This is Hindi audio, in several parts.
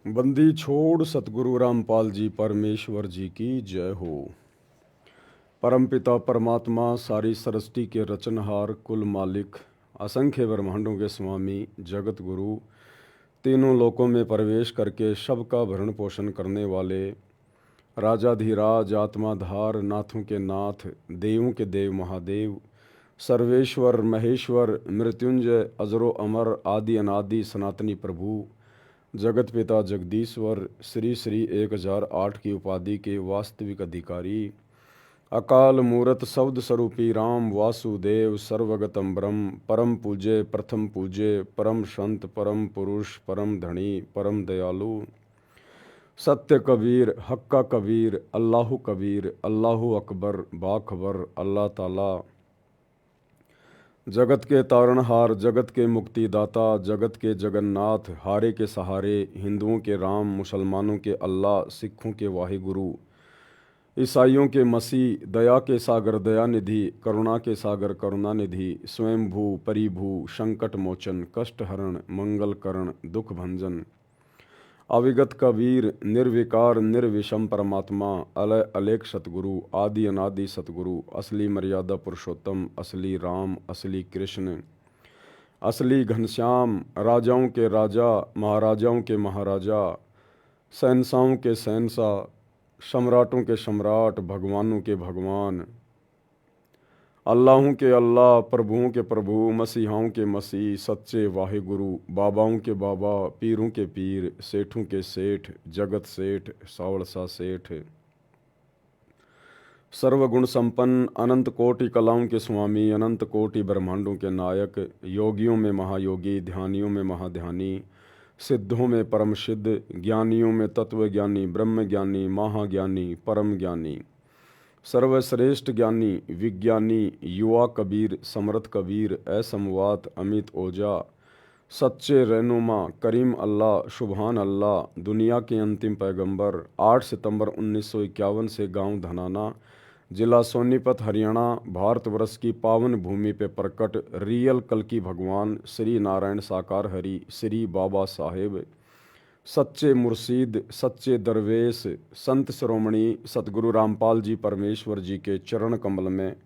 बंदी छोड़ सतगुरु रामपाल जी परमेश्वर जी की जय हो। परमपिता परमात्मा सारी सृष्टि के रचनहार कुल मालिक असंख्य ब्रह्मांडों के स्वामी जगत गुरु तीनों लोकों में प्रवेश करके सबका भरण पोषण करने वाले राजाधिराज आत्माधार नाथों के नाथ देवों के देव महादेव सर्वेश्वर महेश्वर मृत्युंजय अजरो अमर आदि अनादि सनातनी प्रभु जगत पिता जगदीश्वर श्री श्री 1008 की उपाधि के वास्तविक अधिकारी अकाल मूरत शब्द स्वरूपी राम वासुदेव सर्वगतम ब्रह्म परम पूज्य प्रथम पूज्य परम संत परम पुरुष परम धनी परम दयालु सत्य कबीर हक्का कबीर अल्लाहु अकबर बाखबर अल्लाह ताला जगत के तारणहार जगत के मुक्तिदाता जगत के जगन्नाथ हारे के सहारे हिंदुओं के राम मुसलमानों के अल्लाह सिखों के वाहिगुरु ईसाइयों के मसीह दया के सागर दयानिधि करुणा के सागर करुणानिधि स्वयंभू परिभू संकट मोचन कष्ट हरण मंगल करण दुख भंजन अविगत कबीर निर्विकार निर्विषम परमात्मा अलय अलेख सतगुरु आदि अनादि सतगुरु असली मर्यादा पुरुषोत्तम असली राम असली कृष्ण असली घनश्याम राजाओं के राजा महाराजाओं के महाराजा शहंशाहों के शहंशाह सम्राटों के सम्राट भगवानों के भगवान अल्लाहों के अल्लाह प्रभुओं के प्रभु मसीहाओं के मसीह सच्चे वाहिगुरु बाबाओं के बाबा पीरों के पीर सेठों के सेठ जगत सेठ सावड़सा सेठ सर्वगुण संपन्न अनंत कोटि कलाओं के स्वामी अनंत कोटि ब्रह्मांडों के नायक योगियों में महायोगी ध्यानियों में महाध्यानी सिद्धों में परम सिद्ध ज्ञानियों में तत्वज्ञानी ब्रह्म ज्ञानी महाज्ञानी परम ज्ञानी सर्वश्रेष्ठ ज्ञानी विज्ञानी युवा कबीर समर्थ कबीर असमवात अमित ओजा सच्चे रहनुमा करीम अल्लाह सुबहान अल्लाह दुनिया के अंतिम पैगंबर 8 सितंबर 1951 से गांव धनाना जिला सोनीपत हरियाणा भारतवर्ष की पावन भूमि पे प्रकट रियल कल्कि भगवान श्री नारायण साकार हरि श्री बाबा साहेब सच्चे मुर्शीद सच्चे दरवेश संत शिरोमणि सतगुरु रामपाल जी परमेश्वर जी के चरण कमल में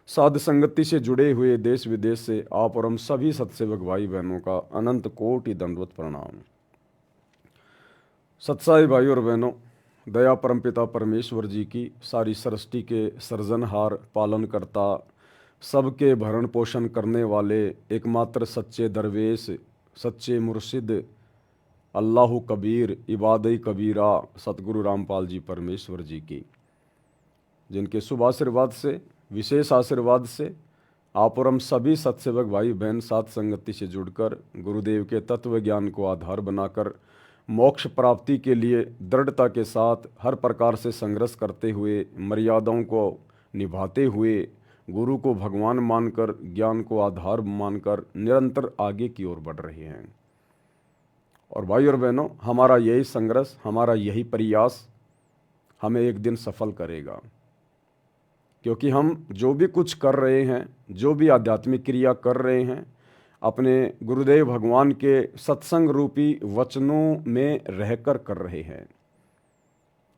साध संगति से जुड़े हुए देश विदेश से आप और हम सभी सत्सेवक भाई बहनों का अनंत कोटि दंडवत प्रणाम। सत्साई भाई और बहनों, दया परमपिता परमेश्वर जी की सारी सृष्टि के सृजनहार पालनकर्ता सबके भरण पोषण करने वाले एकमात्र सच्चे दरवेश सच्चे मुर्शिद अल्लाहु कबीर इबादई कबीरा सतगुरु रामपाल जी परमेश्वर जी की, जिनके शुभ आशीर्वाद से विशेष आशीर्वाद से आप और हम सभी सत्सेवक भाई बहन साथ संगति से जुड़कर गुरुदेव के तत्व ज्ञान को आधार बनाकर मोक्ष प्राप्ति के लिए दृढ़ता के साथ हर प्रकार से संघर्ष करते हुए मर्यादाओं को निभाते हुए गुरु को भगवान मानकर ज्ञान को आधार मानकर निरंतर आगे की ओर बढ़ रहे हैं। और भाई और बहनों, हमारा यही संघर्ष हमारा यही प्रयास हमें एक दिन सफल करेगा, क्योंकि हम जो भी कुछ कर रहे हैं जो भी आध्यात्मिक क्रिया कर रहे हैं अपने गुरुदेव भगवान के सत्संग रूपी वचनों में रहकर कर रहे हैं।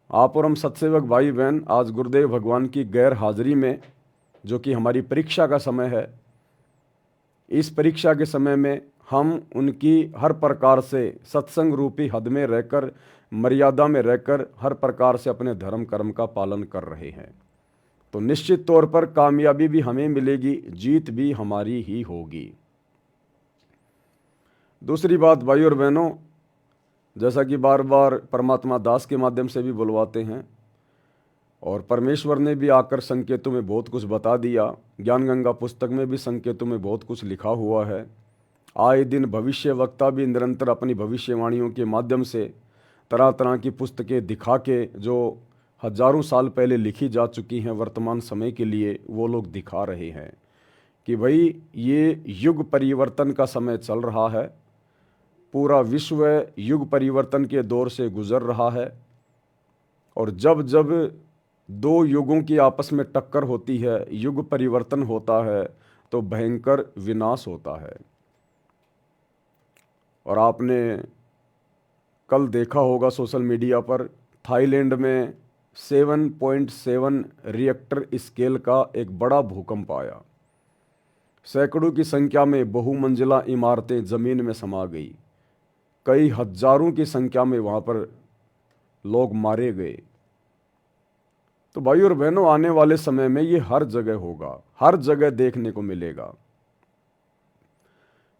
आप और हम सत्सेवक भाई बहन आज गुरुदेव भगवान की गैर हाजिरी में, जो कि हमारी परीक्षा का समय है, इस परीक्षा के समय में हम उनकी हर प्रकार से सत्संग रूपी हद में रहकर मर्यादा में रहकर हर प्रकार से अपने धर्म कर्म का पालन कर रहे हैं, तो निश्चित तौर पर कामयाबी भी हमें मिलेगी, जीत भी हमारी ही होगी। दूसरी बात भाई और बहनों, जैसा कि बार बार परमात्मा दास के माध्यम से भी बुलवाते हैं और परमेश्वर ने भी आकर संकेतों में बहुत कुछ बता दिया, ज्ञान गंगा पुस्तक में भी संकेतों में बहुत कुछ लिखा हुआ है। आए दिन भविष्य वक्ता भी निरंतर अपनी भविष्यवाणियों के माध्यम से तरह तरह की पुस्तकें दिखा के जो हजारों साल पहले लिखी जा चुकी हैं वर्तमान समय के लिए, वो लोग दिखा रहे हैं कि भाई ये युग परिवर्तन का समय चल रहा है, पूरा विश्व युग परिवर्तन के दौर से गुजर रहा है और जब जब दो युगों की आपस में टक्कर होती है, युग परिवर्तन होता है, तो भयंकर विनाश होता है। और आपने कल देखा होगा सोशल मीडिया पर, थाईलैंड में 7.7 रिएक्टर स्केल का एक बड़ा भूकंप आया। सैकड़ों की संख्या में बहुमंजिला इमारतें ज़मीन में समा गई। कई हजारों की संख्या में वहाँ पर लोग मारे गए। तो भाई और बहनों, आने वाले समय में ये हर जगह होगा, हर जगह देखने को मिलेगा।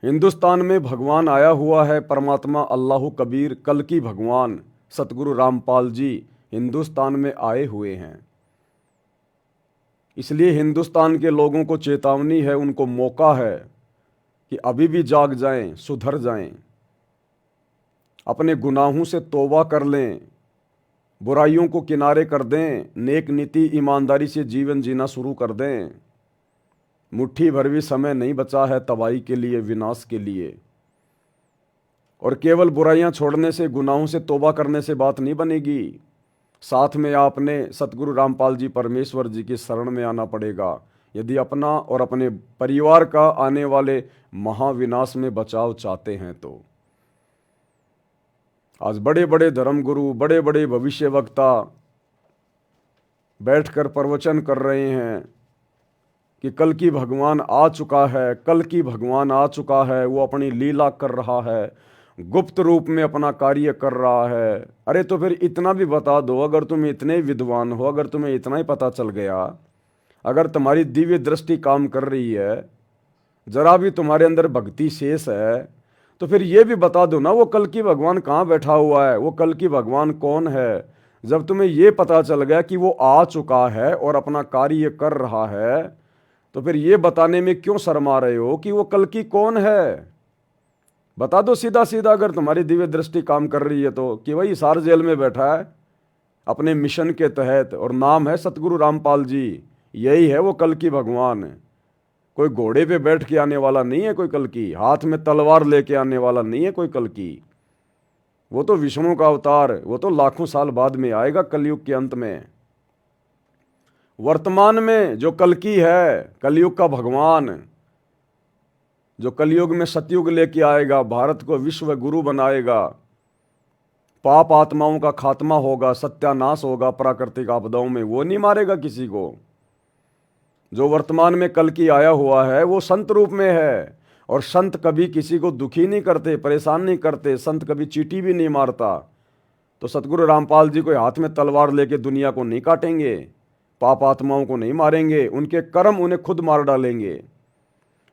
हिंदुस्तान में भगवान आया हुआ है, परमात्मा अल्लाह कबीर कल की भगवान सतगुरु रामपाल जी हिंदुस्तान में आए हुए हैं। इसलिए हिंदुस्तान के लोगों को चेतावनी है, उनको मौका है कि अभी भी जाग जाएं, सुधर जाएं, अपने गुनाहों से तौबा कर लें, बुराइयों को किनारे कर दें, नेक नीति ईमानदारी से जीवन जीना शुरू कर दें। मुट्ठी भर भी समय नहीं बचा है तबाही के लिए, विनाश के लिए। और केवल बुराइयां छोड़ने से, गुनाहों से तौबा करने से बात नहीं बनेगी। साथ में आपने सतगुरु रामपाल जी परमेश्वर जी की शरण में आना पड़ेगा, यदि अपना और अपने परिवार का आने वाले महाविनाश में बचाव चाहते हैं तो। आज बड़े बड़े धर्मगुरु, बड़े बड़े भविष्य वक्ता बैठकर प्रवचन कर रहे हैं कि कल की भगवान आ चुका है, कल की भगवान आ चुका है, वो अपनी लीला कर रहा है, गुप्त रूप में अपना कार्य कर रहा है। अरे तो फिर इतना भी बता दो, अगर तुम इतने विद्वान हो, अगर तुम्हें इतना ही पता चल गया, अगर तुम्हारी दिव्य दृष्टि काम कर रही है, जरा भी तुम्हारे अंदर भक्ति शेष है, तो फिर ये भी बता दो ना वो कल की भगवान कहाँ बैठा हुआ है, वो कल की भगवान कौन है। जब तुम्हें ये पता चल गया कि वो आ चुका है और अपना कार्य कर रहा है, तो फिर ये बताने में क्यों शर्मा रहे हो कि वो कल की कौन है। बता दो सीधा सीधा, अगर तुम्हारी दिव्य दृष्टि काम कर रही है तो, कि भाई हिसार जेल में बैठा है अपने मिशन के तहत और नाम है सतगुरु रामपाल जी, यही है वो कल की भगवान। कोई घोड़े पे बैठ के आने वाला नहीं है कोई कल की, हाथ में तलवार लेके आने वाला नहीं है कोई कल की। वो तो विष्णु का अवतार, वो तो लाखों साल बाद में आएगा, कलयुग के अंत में। वर्तमान में जो कल की है, कलयुग का भगवान, जो कलयुग में सतयुग लेके आएगा, भारत को विश्व गुरु बनाएगा, पाप आत्माओं का खात्मा होगा, सत्यानाश होगा प्राकृतिक आपदाओं में, वो नहीं मारेगा किसी को। जो वर्तमान में कल की आया हुआ है वो संत रूप में है, और संत कभी किसी को दुखी नहीं करते, परेशान नहीं करते, संत कभी चींटी भी नहीं मारता। तो सतगुरु रामपाल जी कोई हाथ में तलवार लेके दुनिया को नहीं काटेंगे, पाप आत्माओं को नहीं मारेंगे, उनके कर्म उन्हें खुद मार डालेंगे।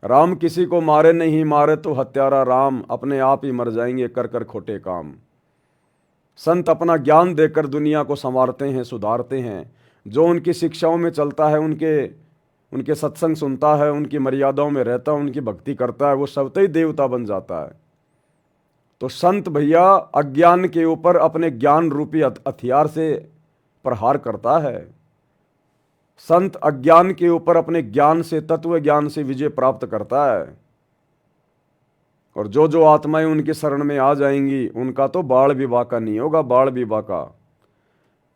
राम किसी को मारे नहीं, मारे तो हत्यारा राम, अपने आप ही मर जाएंगे कर कर खोटे काम। संत अपना ज्ञान देकर दुनिया को संवारते हैं, सुधारते हैं। जो उनकी शिक्षाओं में चलता है, उनके सत्संग सुनता है, उनकी मर्यादाओं में रहता है, उनकी भक्ति करता है, वो स्वतः ही देवता बन जाता है। तो संत भैया अज्ञान के ऊपर अपने ज्ञान रूपी हथियार से प्रहार करता है। संत अज्ञान के ऊपर अपने ज्ञान से, तत्व ज्ञान से विजय प्राप्त करता है। और जो जो आत्माएं उनके शरण में आ जाएंगी, उनका तो बाढ़ भी बाका नहीं होगा, बाढ़ भी बाका।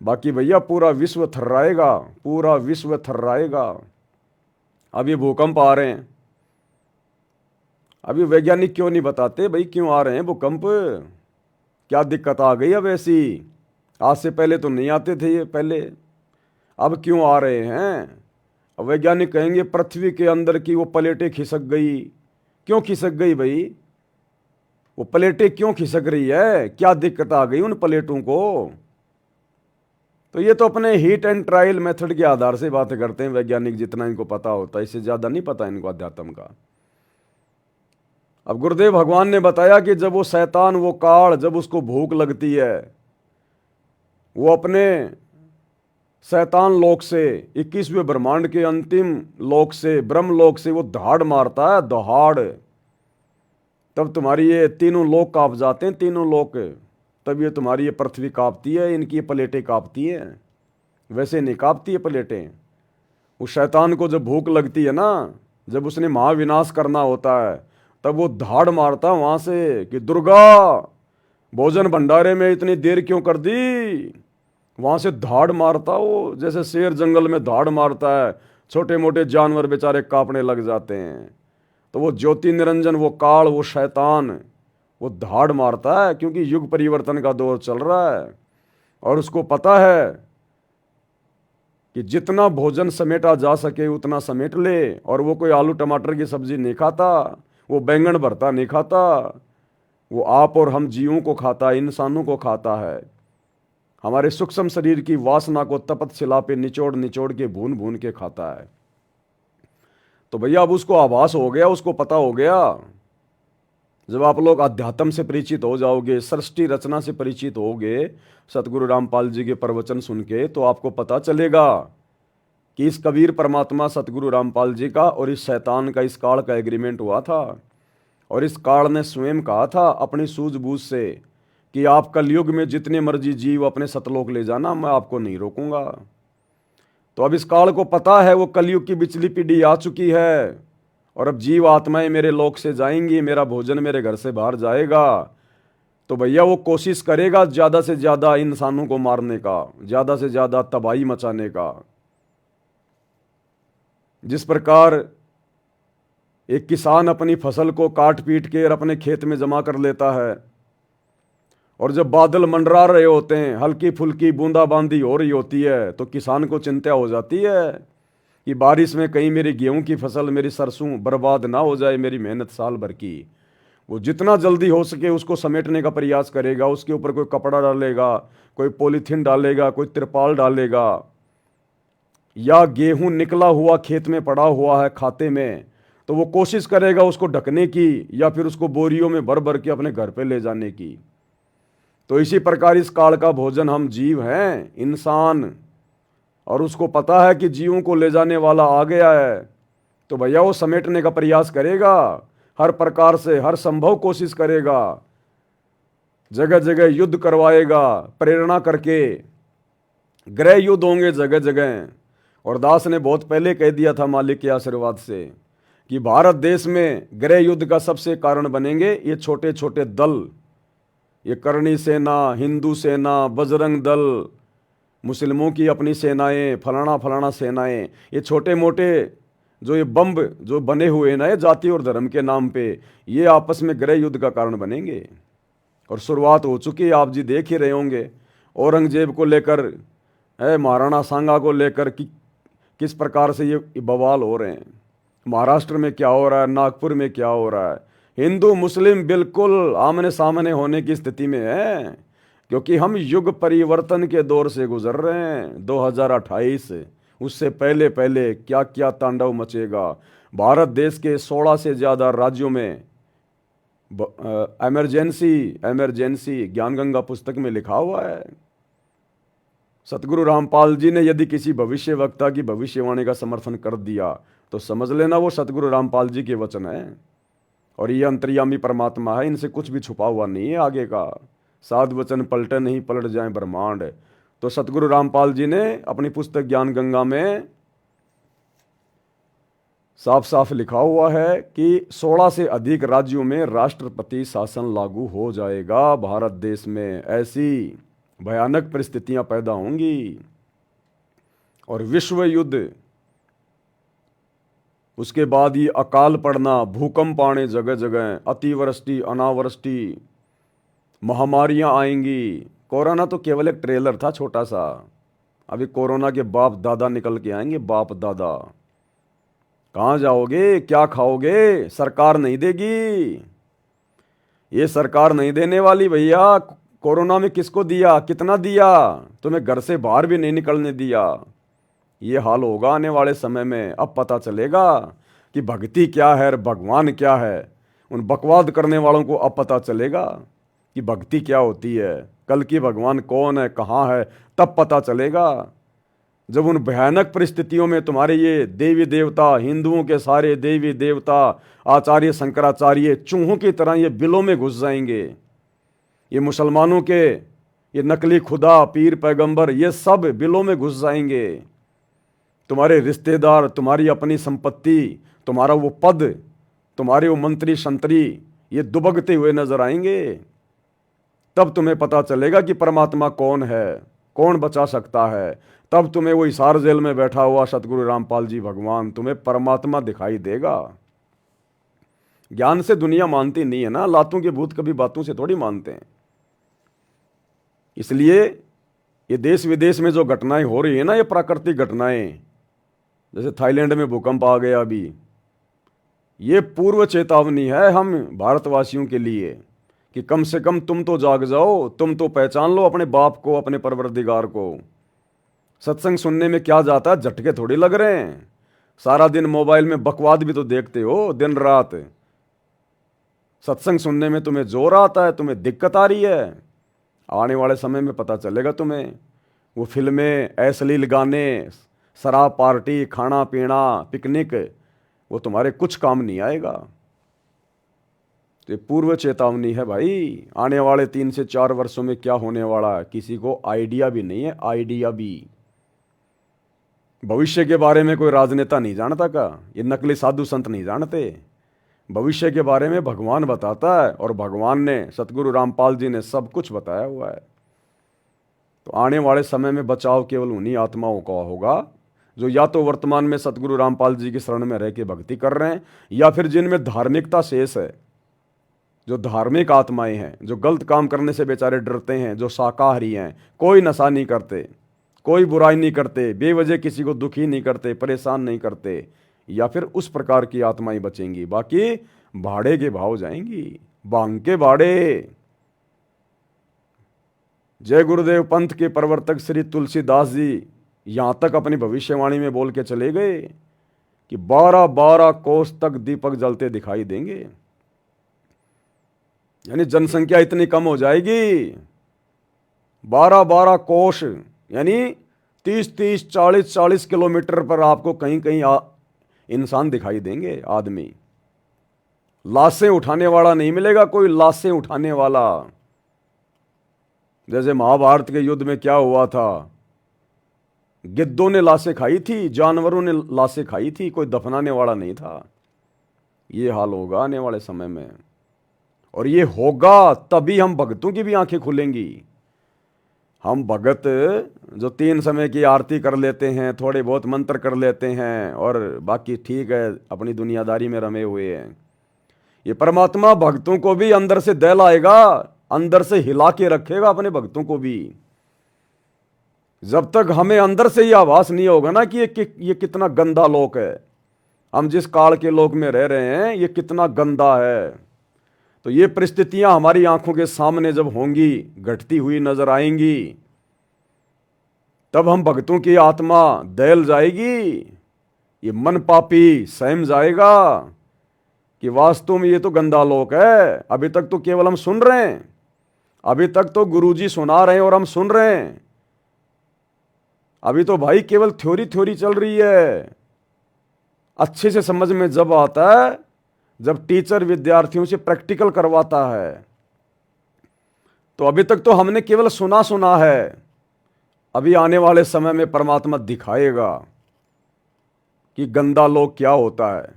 बाकी भैया पूरा विश्व थर्राएगा, पूरा विश्व थर्राएगा। अभी भूकंप आ रहे हैं, अभी वैज्ञानिक क्यों नहीं बताते भाई क्यों आ रहे हैं भूकंप, क्या दिक्कत आ गई अब ऐसी। आज से पहले तो नहीं आते थे ये पहले, अब क्यों आ रहे हैं। अब वैज्ञानिक कहेंगे पृथ्वी के अंदर की वो प्लेटें खिसक गई। क्यों खिसक गई भाई, वो प्लेटें क्यों खिसक रही है, क्या दिक्कत आ गई उन प्लेटों को। तो ये तो अपने हीट एंड ट्रायल मेथड के आधार से बातें करते हैं वैज्ञानिक, जितना इनको पता होता है, इससे ज़्यादा नहीं पता इनको अध्यात्म का। अब गुरुदेव भगवान ने बताया कि जब वो शैतान, वो काल, जब उसको भूख लगती है, वो अपने शैतान लोक से, 21वें ब्रह्मांड के अंतिम लोक से, ब्रह्म लोक से वो दहाड़ मारता है, दहाड़। तब तुम्हारी ये तीनों लोक कांप जाते हैं, तीनों लोक। तब ये तुम्हारी ये पृथ्वी कांपती है, इनकी ये प्लेटें कांपती हैं, वैसे नहीं कांपती है प्लेटें। उस शैतान को जब भूख लगती है ना, जब उसने महाविनाश करना होता है, तब वो धाड़ मारता है वहाँ से कि दुर्गा भोजन भंडारे में इतनी देर क्यों कर दी। वहाँ से धाड़ मारता वो, जैसे शेर जंगल में धाड़ मारता है, छोटे मोटे जानवर बेचारे कांपने लग जाते हैं। तो वो ज्योति निरंजन, वो काल, वो शैतान, वो दहाड़ मारता है, क्योंकि युग परिवर्तन का दौर चल रहा है और उसको पता है कि जितना भोजन समेटा जा सके उतना समेट ले। और वो कोई आलू टमाटर की सब्जी नहीं खाता, वो बैंगन भरता नहीं खाता, वो आप और हम जीवों को खाता है, इंसानों को खाता है। हमारे सूक्ष्म शरीर की वासना को तपत शिला पे निचोड़ निचोड़ के भून भून के खाता है। तो भैया अब उसको आभास हो गया, उसको पता हो गया। जब आप लोग अध्यात्म से परिचित हो जाओगे, सृष्टि रचना से परिचित होगे, सतगुरु रामपाल जी के प्रवचन सुन के, तो आपको पता चलेगा कि इस कबीर परमात्मा सतगुरु रामपाल जी का और इस शैतान का, इस काल का एग्रीमेंट हुआ था। और इस काल ने स्वयं कहा था अपनी सूझबूझ से कि आप कलयुग में जितने मर्जी जीव अपने सतलोक ले जाना, मैं आपको नहीं रोकूंगा। तो अब इस काल को पता है वो कलयुग की बिचली पीढ़ी आ चुकी है और अब जीव आत्माएं मेरे लोक से जाएंगी, मेरा भोजन मेरे घर से बाहर जाएगा। तो भैया वो कोशिश करेगा ज़्यादा से ज़्यादा इंसानों को मारने का, ज़्यादा से ज़्यादा तबाही मचाने का। जिस प्रकार एक किसान अपनी फसल को काट पीट के और अपने खेत में जमा कर लेता है, और जब बादल मंडरा रहे होते हैं, हल्की फुल्की बूंदाबांदी हो रही होती है, तो किसान को चिंता हो जाती है कि बारिश में कहीं मेरी गेहूं की फसल, मेरी सरसों बर्बाद ना हो जाए, मेरी मेहनत साल भर की। वो जितना जल्दी हो सके उसको समेटने का प्रयास करेगा, उसके ऊपर कोई कपड़ा डालेगा, कोई पॉलीथीन डालेगा, कोई तिरपाल डालेगा, या गेहूं निकला हुआ खेत में पड़ा हुआ है खाते में, तो वो कोशिश करेगा उसको ढकने की या फिर उसको बोरियों में भर भर के अपने घर पे ले जाने की। तो इसी प्रकार इस काल का भोजन हम जीव हैं, इंसान, और उसको पता है कि जीवों को ले जाने वाला आ गया है। तो भैया वो समेटने का प्रयास करेगा, हर प्रकार से हर संभव कोशिश करेगा, जगह जगह युद्ध करवाएगा, प्रेरणा करके गृह युद्ध होंगे जगह जगह। और दास ने बहुत पहले कह दिया था मालिक के आशीर्वाद से कि भारत देश में गृह युद्ध का सबसे कारण बनेंगे ये छोटे छोटे दल, ये करणी सेना, हिंदू सेना, बजरंग दल, मुस्लिमों की अपनी सेनाएं, फलाना फलाना सेनाएं, ये छोटे मोटे जो ये बम्ब जो बने हुए हैं ना, ये जाति और धर्म के नाम पे, ये आपस में गृह युद्ध का कारण बनेंगे। और शुरुआत हो चुकी है, आप जी देख ही रहे होंगे, औरंगजेब को लेकर है, महाराणा सांगा को लेकर किस प्रकार से ये बवाल हो रहे हैं। महाराष्ट्र में क्या हो रहा है, नागपुर में क्या हो रहा है। हिंदू मुस्लिम बिल्कुल आमने सामने होने की स्थिति में है, क्योंकि हम युग परिवर्तन के दौर से गुजर रहे हैं। 2028, उससे पहले पहले क्या क्या तांडव मचेगा। भारत देश के 16 से ज़्यादा राज्यों में इमरजेंसी ज्ञानगंगा पुस्तक में लिखा हुआ है। सतगुरु रामपाल जी ने यदि किसी भविष्य वक्ता की भविष्यवाणी का समर्थन कर दिया तो समझ लेना वो सतगुरु रामपाल जी के वचन है। और ये अंतर्यामी परमात्मा है, इनसे कुछ भी छुपा हुआ नहीं है आगे का। साध वचन पलटे नहीं, पलट जाए ब्रह्मांड। तो सतगुरु रामपाल जी ने अपनी पुस्तक ज्ञान गंगा में साफ साफ लिखा हुआ है कि 16 से अधिक राज्यों में राष्ट्रपति शासन लागू हो जाएगा। भारत देश में ऐसी भयानक परिस्थितियां पैदा होंगी और विश्व युद्ध, उसके बाद ये अकाल पड़ना, भूकंप आने जगह जगह, अतिवृष्टि अनावृष्टि, महामारियां आएंगी। कोरोना तो केवल एक ट्रेलर था छोटा सा, अभी कोरोना के बाप दादा निकल के आएंगे। बाप दादा कहाँ जाओगे, क्या खाओगे? सरकार नहीं देगी, ये सरकार नहीं देने वाली भैया। कोरोना में किसको दिया, कितना दिया? तुम्हें घर से बाहर भी नहीं निकलने दिया। ये हाल होगा आने वाले समय में। अब पता चलेगा कि भक्ति क्या है और भगवान क्या है। उन बकवाद करने वालों को अब पता चलेगा कि भक्ति क्या होती है, कल की भगवान कौन है, कहाँ है, तब पता चलेगा। जब उन भयानक परिस्थितियों में तुम्हारे ये देवी देवता, हिंदुओं के सारे देवी देवता, आचार्य शंकराचार्य चूहों की तरह ये बिलों में घुस जाएंगे। ये मुसलमानों के ये नकली खुदा, पीर पैगंबर, ये सब बिलों में घुस जाएंगे। तुम्हारे रिश्तेदार, तुम्हारी अपनी संपत्ति, तुम्हारा वो पद, तुम्हारे वो मंत्री संतरी, ये दुबकते हुए नजर आएंगे। तब तुम्हें पता चलेगा कि परमात्मा कौन है, कौन बचा सकता है। तब तुम्हें वो हिसार जेल में बैठा हुआ सतगुरु रामपाल जी भगवान तुम्हें परमात्मा दिखाई देगा। ज्ञान से दुनिया मानती नहीं है ना, लातों के भूत कभी बातों से थोड़ी मानते हैं। इसलिए ये देश विदेश में जो घटनाएं हो रही है ना, ये प्राकृतिक घटनाएं, जैसे थाईलैंड में भूकंप आ गया अभी, ये पूर्व चेतावनी है हम भारतवासियों के लिए कि कम से कम तुम तो जाग जाओ, तुम तो पहचान लो अपने बाप को, अपने परवरदिगार को। सत्संग सुनने में क्या जाता है, झटके थोड़ी लग रहे हैं। सारा दिन मोबाइल में बकवाद भी तो देखते हो दिन रात। सत्संग सुनने में तुम्हें जोर आता है, तुम्हें दिक्कत आ रही है। आने वाले समय में पता चलेगा तुम्हें। वो फिल्में, अश्लील गाने, शराब पार्टी, खाना पीना, पिकनिक, वो तुम्हारे कुछ काम नहीं आएगा। तो पूर्व चेतावनी है भाई, आने वाले 3 से 4 वर्षों में क्या होने वाला है किसी को आइडिया भी नहीं है। आइडिया भी, भविष्य के बारे में कोई राजनेता नहीं जानता का, ये नकली साधु संत नहीं जानते। भविष्य के बारे में भगवान बताता है, और भगवान ने, सतगुरु रामपाल जी ने सब कुछ बताया हुआ है। तो आने वाले समय में बचाव केवल उन्हीं आत्माओं का होगा जो या तो वर्तमान में सतगुरु रामपाल जी की शरण में रह के भक्ति कर रहे हैं, या फिर जिनमें धार्मिकता शेष है, जो धार्मिक आत्माएं हैं, जो गलत काम करने से बेचारे डरते हैं, जो शाकाहारी हैं, कोई नशा नहीं करते, कोई बुराई नहीं करते, बेवजह किसी को दुखी नहीं करते, परेशान नहीं करते, या फिर उस प्रकार की आत्माएं बचेंगी। बाकी भाड़े के भाव जाएंगी, बांग के भाड़े। जय गुरुदेव पंथ के प्रवर्तक श्री तुलसीदास जी यहां तक अपनी भविष्यवाणी में बोल के चले गए कि 12-12 कोस तक दीपक जलते दिखाई देंगे। यानी जनसंख्या इतनी कम हो जाएगी, 12-12 कोस, यानी 30-30, 40-40 किलोमीटर पर आपको कहीं कहीं इंसान दिखाई देंगे, आदमी। लाशें उठाने वाला नहीं मिलेगा कोई, लाशें उठाने वाला। जैसे महाभारत के युद्ध में क्या हुआ था, गिद्धों ने लाशें खाई थी, जानवरों ने लाशें खाई थी, कोई दफनाने वाला नहीं था। ये हाल होगा आने वाले समय में, और ये होगा तभी हम भक्तों की भी आंखें खुलेंगी। हम भगत जो 3 समय की आरती कर लेते हैं, थोड़े बहुत मंत्र कर लेते हैं, और बाकी ठीक है अपनी दुनियादारी में रमे हुए हैं, ये परमात्मा भक्तों को भी अंदर से दहलाएगा, अंदर से हिला के रखेगा अपने भक्तों को भी। जब तक हमें अंदर से ये आभास नहीं होगा ना कि ये कितना गंदा लोक है, हम जिस काल के लोक में रह रहे हैं ये कितना गंदा है, तो ये परिस्थितियां हमारी आंखों के सामने जब होंगी, घटती हुई नजर आएंगी, तब हम भक्तों की आत्मा दहल जाएगी, ये मन पापी सहम जाएगा कि वास्तव में ये तो गंदा लोक है। अभी तक तो केवल हम सुन रहे हैं, अभी तक तो गुरुजी सुना रहे हैं और हम सुन रहे हैं, अभी तो भाई केवल थ्योरी थ्योरी चल रही है। अच्छे से समझ में जब आता है जब टीचर विद्यार्थियों से प्रैक्टिकल करवाता है। तो अभी तक तो हमने केवल सुना सुना है, अभी आने वाले समय में परमात्मा दिखाएगा कि गंदा लोक क्या होता है।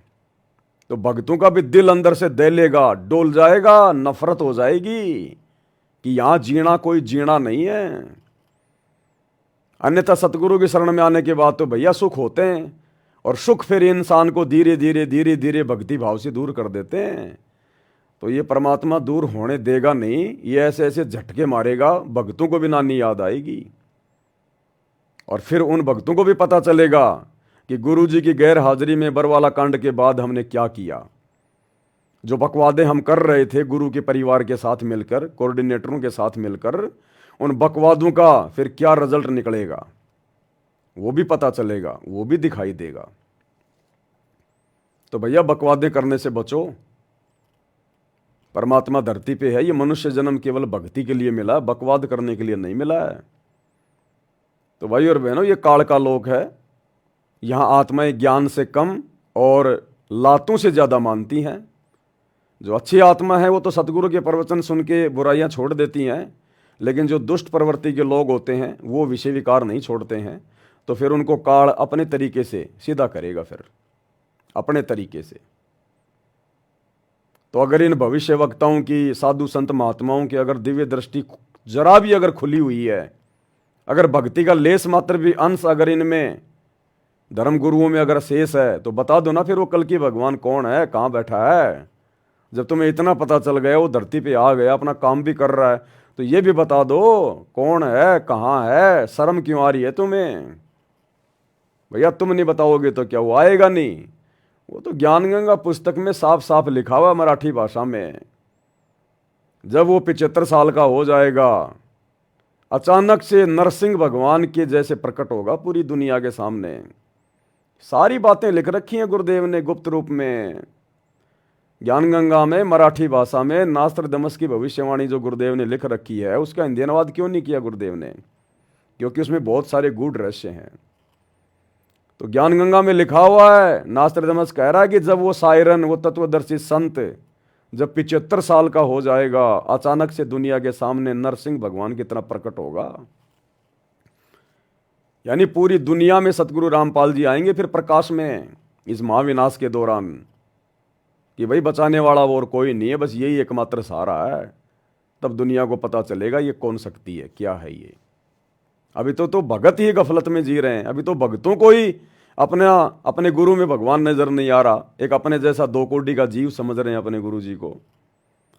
तो भक्तों का भी दिल अंदर से दहलेगा, डोल जाएगा, नफरत हो जाएगी कि यहां जीना कोई जीना नहीं है। अन्यथा सतगुरु की शरण में आने के बाद तो भैया सुख होते हैं, और सुख फिर इंसान को धीरे धीरे धीरे धीरे भक्ति भाव से दूर कर देते हैं। तो ये परमात्मा दूर होने देगा नहीं, ये ऐसे ऐसे झटके मारेगा, भक्तों को भी नानी याद आएगी, और फिर उन भक्तों को भी पता चलेगा कि गुरु जी की गैर हाजिरी में बरवाला कांड के बाद हमने क्या किया। जो बकवादे हम कर रहे थे गुरु के परिवार के साथ मिलकर, कोऑर्डिनेटरों के साथ मिलकर, उन बकवादों का फिर क्या रिजल्ट निकलेगा वो भी पता चलेगा, वो भी दिखाई देगा। तो भैया बकवादे करने से बचो। परमात्मा धरती पे है, ये मनुष्य जन्म केवल भक्ति के लिए मिला, बकवाद करने के लिए नहीं मिला है। तो भाई और बहनों, ये काल का लोक है, यहां आत्माएं ज्ञान से कम और लातों से ज्यादा मानती हैं। जो अच्छी आत्मा है वो तो सतगुरु के प्रवचन सुन के बुराइयां छोड़ देती हैं, लेकिन जो दुष्ट प्रवृत्ति के लोग होते हैं वो विषय विकार नहीं छोड़ते हैं। तो फिर उनको काल अपने तरीके से सीधा करेगा, फिर अपने तरीके से। तो अगर इन भविष्य वक्ताओं की, साधु संत महात्माओं की अगर दिव्य दृष्टि जरा भी अगर खुली हुई है, अगर भक्ति का लेस मात्र भी अंश अगर इनमें धर्म गुरुओं में अगर शेष है, तो बता दो ना फिर वो कल की भगवान कौन है, कहाँ बैठा है। जब तुम्हें इतना पता चल गया, वो धरती पे आ गया, अपना काम भी कर रहा है, तो ये भी बता दो कौन है, कहाँ है, शर्म क्यों आ रही है तुम्हें? भैया तुम नहीं बताओगे तो क्या वो आएगा नहीं? वो तो ज्ञानगंगा पुस्तक में साफ साफ लिखा हुआ मराठी भाषा में। जब वो 75 साल का हो जाएगा, अचानक से नरसिंह भगवान के जैसे प्रकट होगा पूरी दुनिया के सामने। सारी बातें लिख रखी हैं गुरुदेव ने गुप्त रूप में, ज्ञानगंगा में, मराठी भाषा में। नास्त्रदमस की भविष्यवाणी जो गुरुदेव ने लिख रखी है, उसका हिंदी अनुवाद क्यों नहीं किया गुरुदेव ने? क्योंकि उसमें बहुत सारे गूढ़ रहस्य हैं। तो ज्ञानगंगा में लिखा हुआ है, नास्त्रदमस कह रहा है कि जब वो सायरन, वो तत्वदर्शी संत जब 75 साल का हो जाएगा, अचानक से दुनिया के सामने नरसिंह भगवान की तरह प्रकट होगा। यानी पूरी दुनिया में सतगुरु रामपाल जी आएंगे फिर प्रकाश में, इस महाविनाश के दौरान, कि भाई बचाने वाला वो और कोई नहीं है, बस यही एकमात्र सहारा है। तब दुनिया को पता चलेगा ये कौन शक्ति है, क्या है ये। अभी तो भगत ही गफलत में जी रहे हैं। अभी तो भगतों को ही अपने गुरु में भगवान नजर नहीं आ रहा। एक अपने जैसा 2 कोड़ी का जीव समझ रहे हैं अपने गुरु जी को,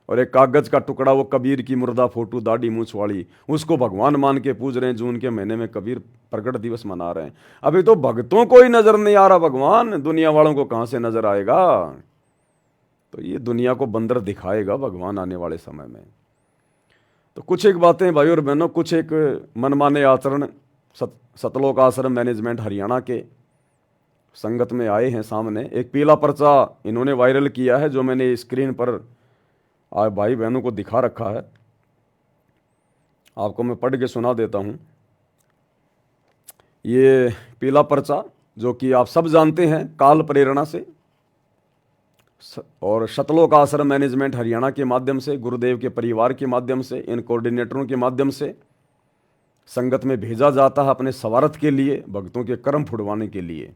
और एक कागज का टुकड़ा, वो कबीर की मुर्दा फोटो दाढ़ी मूछ वाली, उसको भगवान मान के पूज रहे हैं। जून के महीने में कबीर प्रकट दिवस मना रहे हैं। अभी तो भक्तों को ही नजर नहीं आ रहा भगवान, दुनिया वालों को कहां से नजर आएगा? तो ये दुनिया को बंदर दिखाएगा भगवान आने वाले समय में। तो कुछ एक बातें भाई और बहनों, कुछ एक मनमाने आचरण सतलोक आश्रम मैनेजमेंट हरियाणा के संगत में आए हैं सामने। एक पीला पर्चा इन्होंने वायरल किया है, जो मैंने स्क्रीन पर भाई बहनों को दिखा रखा है। आपको मैं पढ़ के सुना देता हूं। ये पीला पर्चा, जो कि आप सब जानते हैं, काल प्रेरणा से और सतलोक आश्रम मैनेजमेंट हरियाणा के माध्यम से, गुरुदेव के परिवार के माध्यम से, इन कोऑर्डिनेटरों के माध्यम से संगत में भेजा जाता है अपने स्वार्थ के लिए, भक्तों के कर्म फुड़वाने के लिए।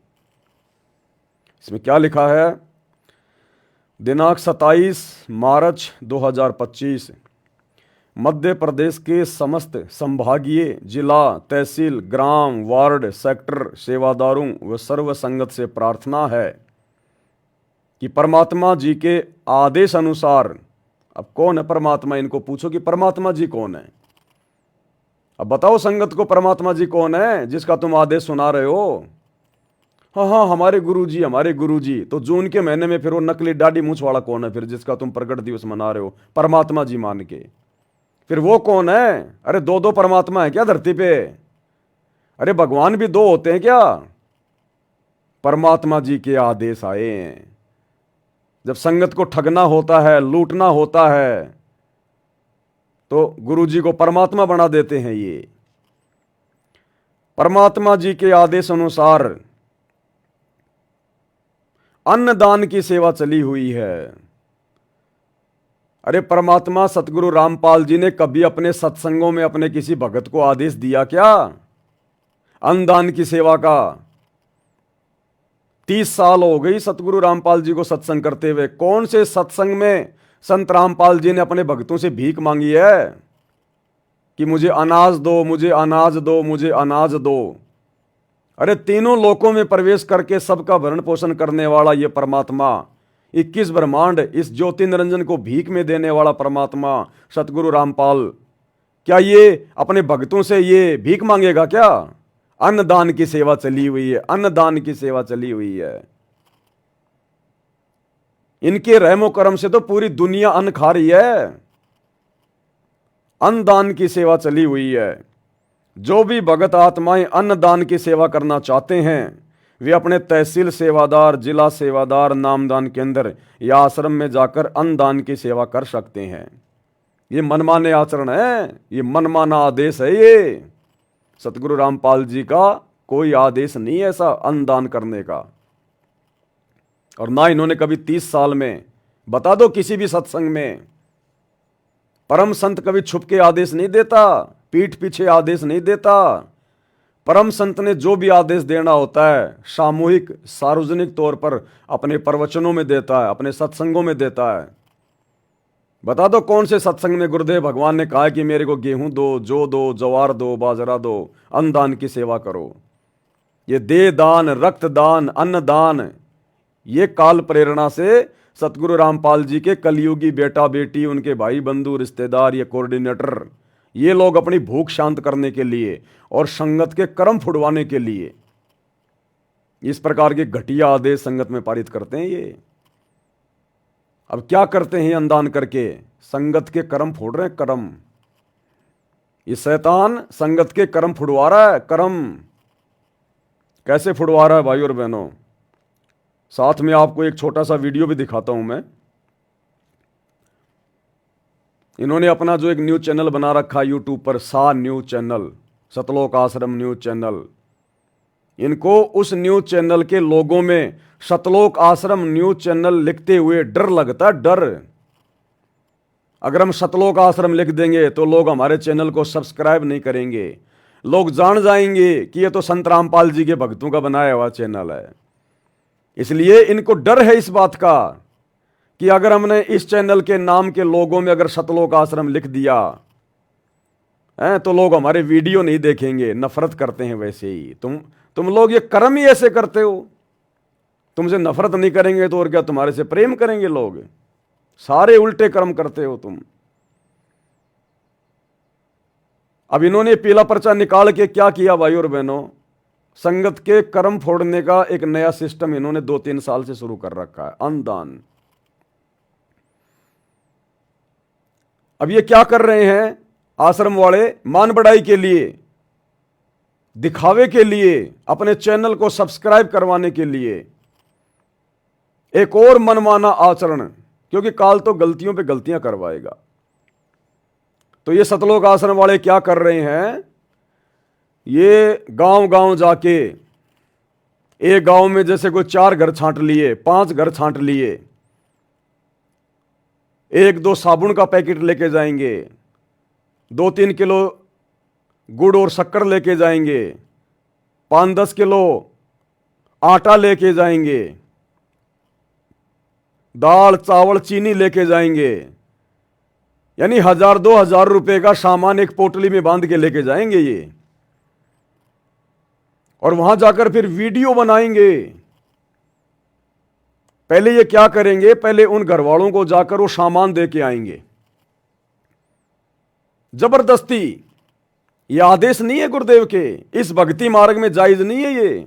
इसमें क्या लिखा है? दिनांक 27 मार्च 2025, मध्य प्रदेश के समस्त संभागीय, जिला, तहसील, ग्राम, वार्ड, सेक्टर सेवादारों व सर्व संगत से प्रार्थना है कि परमात्मा जी के आदेश अनुसार, अब कौन है परमात्मा, इनको पूछो कि परमात्मा जी कौन है। अब बताओ संगत को परमात्मा जी कौन है जिसका तुम आदेश सुना रहे हो? हाँ हाँ, हमारे गुरुजी, हमारे गुरुजी। तो जून के महीने में फिर वो नकली दाढ़ी मूछ वाला कौन है फिर, जिसका तुम प्रकट दिवस मना रहे हो परमात्मा जी मान के? फिर वो कौन है? अरे 2 परमात्मा है क्या धरती पे? अरे भगवान भी 2 होते हैं क्या? परमात्मा जी के आदेश आए हैं। जब संगत को ठगना होता है, लूटना होता है, तो गुरुजी को परमात्मा बना देते हैं। ये परमात्मा जी के आदेश अनुसार अन्नदान की सेवा चली हुई है। अरे परमात्मा सतगुरु रामपाल जी ने कभी अपने सत्संगों में अपने किसी भगत को आदेश दिया क्या अन्नदान की सेवा का? 30 साल हो गई सतगुरु रामपाल जी को सत्संग करते हुए। कौन से सत्संग में संत रामपाल जी ने अपने भक्तों से भीख मांगी है कि मुझे अनाज दो, मुझे अनाज दो, मुझे अनाज दो? अरे तीनों लोकों में प्रवेश करके सबका भरण पोषण करने वाला ये परमात्मा, 21 ब्रह्मांड, इस ज्योति निरंजन को भीख में देने वाला परमात्मा सतगुरु रामपाल, क्या ये अपने भक्तों से ये भीख मांगेगा क्या? अन्नदान की सेवा चली हुई है, अन्नदान की सेवा चली हुई है। इनके रहमो करम से तो पूरी दुनिया अन्न खा रही है। अन्नदान की सेवा चली हुई है। जो भी भगत आत्माएं अन्नदान की सेवा करना चाहते हैं, वे अपने तहसील सेवादार, जिला सेवादार, नामदान केंद्र या आश्रम में जाकर अन्नदान की सेवा कर सकते हैं। ये मनमाने आचरण है, ये मनमाना आदेश है। ये सतगुरु रामपाल जी का कोई आदेश नहीं है ऐसा अन्नदान करने का। और ना इन्होंने कभी 30 साल में, बता दो किसी भी सत्संग में, परम संत कभी छुप के आदेश नहीं देता, पीठ पीछे आदेश नहीं देता। परम संत ने जो भी आदेश देना होता है सामूहिक, सार्वजनिक तौर पर अपने प्रवचनों में देता है, अपने सत्संगों में देता है। बता दो कौन से सत्संग में गुरुदेव भगवान ने कहा कि मेरे को गेहूं दो, जौ दो, जवार दो, बाजरा दो, अन्नदान की सेवा करो। ये देह दान, रक्त दान, अन्नदान, ये काल प्रेरणा से सतगुरु रामपाल जी के कलयुगी बेटा बेटी, उनके भाई बंधु रिश्तेदार या कोऑर्डिनेटर, ये लोग अपनी भूख शांत करने के लिए और संगत के कर्म फुड़वाने के लिए इस प्रकार के घटिया आदेश संगत में पारित करते हैं। ये अब क्या करते हैं अनुदान करके? संगत के कर्म फोड़ रहे हैं, कर्म। ये शैतान संगत के कर्म फुड़वा रहा है। कर्म कैसे फुड़वा रहा है भाई और बहनों? साथ में आपको एक छोटा सा वीडियो भी दिखाता हूं मैं। इन्होंने अपना जो एक न्यूज चैनल बना रखा यूट्यूब पर, सा न्यूज चैनल, सतलोक आश्रम न्यूज चैनल। इनको उस न्यूज चैनल के लोगों में सतलोक आश्रम न्यूज चैनल लिखते हुए डर लगता है, डर। अगर हम सतलोक आश्रम लिख देंगे तो लोग हमारे चैनल को सब्सक्राइब नहीं करेंगे। लोग जान जाएंगे कि ये तो संत रामपाल जी के भक्तों का बनाया हुआ चैनल है। इसलिए इनको डर है इस बात का कि अगर हमने इस चैनल के नाम के लोगों में अगर सतलोक आश्रम लिख दिया है तो लोग हमारे वीडियो नहीं देखेंगे, नफरत करते हैं। वैसे ही तुम लोग ये कर्म ही ऐसे करते हो। तुमसे नफरत नहीं करेंगे तो और क्या तुम्हारे से प्रेम करेंगे लोग? सारे उल्टे कर्म करते हो तुम। अब इन्होंने पीला पर्चा निकाल के क्या किया भाई और बहनों? संगत के कर्म फोड़ने का एक नया सिस्टम इन्होंने 2-3 साल से शुरू कर रखा है, अनुदान। अब ये क्या कर रहे हैं आश्रम वाले? मान बढ़ाई के लिए, दिखावे के लिए, अपने चैनल को सब्सक्राइब करवाने के लिए एक और मनमाना आचरण, क्योंकि काल तो गलतियों पे गलतियां करवाएगा। तो ये सतलोक आश्रम वाले क्या कर रहे हैं? ये गांव गांव जाके, एक गांव में जैसे कोई 4 घर छांट लिए, 5 घर छांट लिए, 1-2 साबुन का पैकेट लेके जाएंगे, 2-3 किलो गुड़ और शक्कर लेके जाएंगे, 5-10 किलो आटा लेके जाएंगे, दाल चावल चीनी लेके जाएंगे। यानी 1000-2000 रुपए का सामान एक पोटली में बांध के लेके जाएंगे ये, और वहां जाकर फिर वीडियो बनाएंगे। पहले ये क्या करेंगे? पहले उन घर वालों को जाकर वो सामान दे के आएंगे जबरदस्ती। ये आदेश नहीं है गुरुदेव के, इस भक्ति मार्ग में जायज नहीं है ये।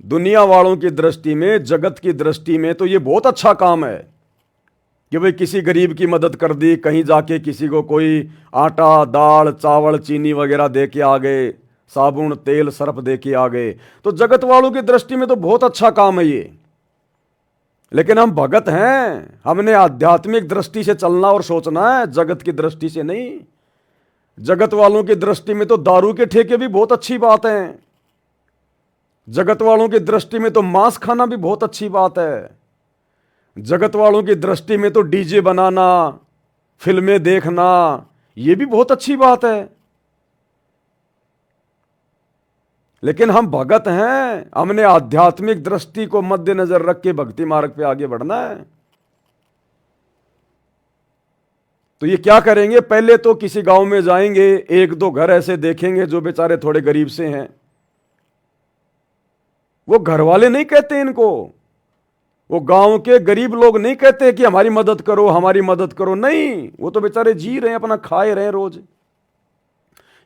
दुनिया वालों की दृष्टि में, जगत की दृष्टि में तो ये बहुत अच्छा काम है कि भाई किसी गरीब की मदद कर दी, कहीं जाके किसी को कोई आटा दाल चावल चीनी वगैरह दे के आ गए, साबुन तेल सर्फ दे के आ गए, तो जगत वालों की दृष्टि में तो बहुत अच्छा काम है ये। लेकिन हम भगत हैं, हमने आध्यात्मिक दृष्टि से चलना और सोचना है, जगत की दृष्टि से नहीं। जगत वालों की दृष्टि में तो दारू के ठेके भी बहुत अच्छी बात है, जगत वालों की दृष्टि में तो मांस खाना भी बहुत अच्छी बात है, जगत वालों की दृष्टि में तो डीजे बनाना, फिल्में देखना, ये भी बहुत अच्छी बात है। लेकिन हम भगत हैं, हमने आध्यात्मिक दृष्टि को मद्देनजर रख के भक्ति मार्ग पे आगे बढ़ना है। तो ये क्या करेंगे? पहले तो किसी गांव में जाएंगे, 1-2 घर ऐसे देखेंगे जो बेचारे थोड़े गरीब से हैं। वो घर वाले नहीं कहते इनको, वो गांव के गरीब लोग नहीं कहते कि हमारी मदद करो हमारी मदद करो, नहीं, वो तो बेचारे जी रहे हैं, अपना खाए रहे हैं रोज।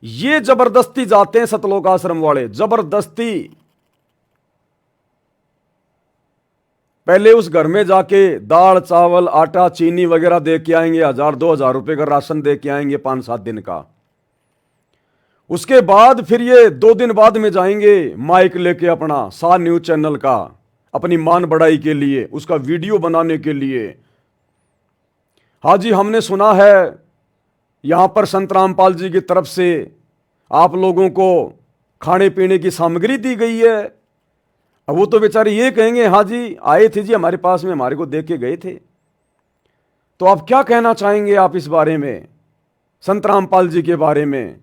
ये जबरदस्ती जाते हैं सतलोक आश्रम वाले, जबरदस्ती। पहले उस घर में जाके दाल चावल आटा चीनी वगैरह दे के आएंगे, 1000-2000 रुपए का राशन दे के आएंगे 5-7 दिन का। उसके बाद फिर ये 2 दिन बाद में जाएंगे माइक लेके अपना सा न्यूज चैनल का, अपनी मान बढ़ाई के लिए, उसका वीडियो बनाने के लिए। हाँ जी, हमने सुना है यहां पर संत रामपाल जी की तरफ से आप लोगों को खाने पीने की सामग्री दी गई है। अब वो तो बेचारे ये कहेंगे हाँ जी आए थे जी हमारे पास में, हमारे को दे के गए थे। तो आप क्या कहना चाहेंगे आप इस बारे में, संत रामपाल जी के बारे में?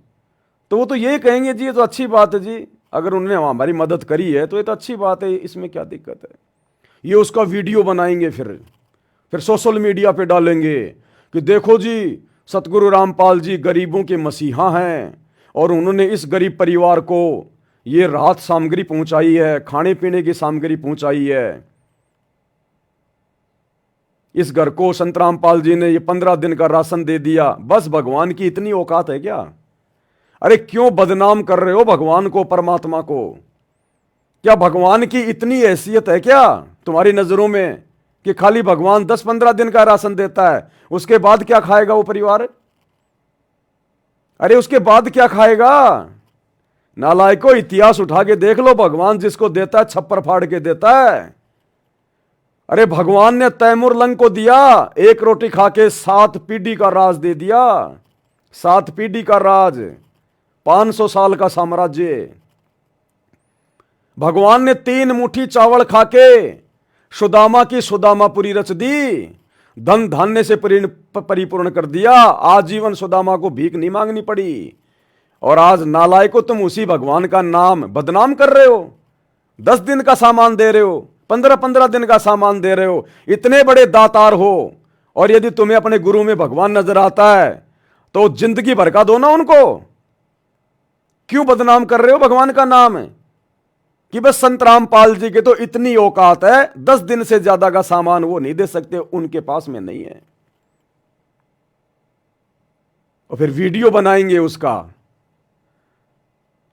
तो वो तो ये कहेंगे जी ये तो अच्छी बात है जी, अगर उन्होंने हमारी मदद करी है तो ये तो अच्छी बात है, इसमें क्या दिक्कत है। ये उसका वीडियो बनाएंगे, फिर सोशल मीडिया पे डालेंगे कि देखो जी सतगुरु रामपाल जी गरीबों के मसीहा हैं और उन्होंने इस गरीब परिवार को ये राहत सामग्री पहुंचाई है, खाने पीने की सामग्री पहुंचाई है। इस घर को संतराम पाल जी ने ये 15 दिन का राशन दे दिया, बस भगवान की इतनी औकात है क्या? अरे क्यों बदनाम कर रहे हो भगवान को, परमात्मा को? क्या भगवान की इतनी हैसियत है क्या तुम्हारी नजरों में कि खाली भगवान 10-15 दिन का राशन देता है, उसके बाद क्या खाएगा वो परिवार? अरे उसके बाद क्या खाएगा? नालायको, इतिहास उठा के देख लो, भगवान जिसको देता है छप्पर फाड़ के देता है। अरे भगवान ने तैमूर लंग को दिया, एक रोटी खा के 7 पीढ़ी का राज दे दिया। 7 पीढ़ी का राज, 500 साल का साम्राज्य। भगवान ने 3 मुट्ठी चावल खा के सुदामा की सुदामापुरी रच दी, धन धान्य से परिपूर्ण कर दिया। आजीवन सुदामा को भीख नहीं मांगनी पड़ी। और आज नालायको, तुम उसी भगवान का नाम बदनाम कर रहे हो। 10 दिन का सामान दे रहे हो, 15-15 दिन का सामान दे रहे हो, इतने बड़े दातार हो। और यदि तुम्हें अपने गुरु में भगवान नजर आता है तो जिंदगी भर का दो ना उनको। क्यों बदनाम कर रहे हो भगवान का नाम कि बस संत रामपाल जी के तो इतनी औकात है, 10 दिन से ज्यादा का सामान वो नहीं दे सकते, उनके पास में नहीं है। और फिर वीडियो बनाएंगे उसका।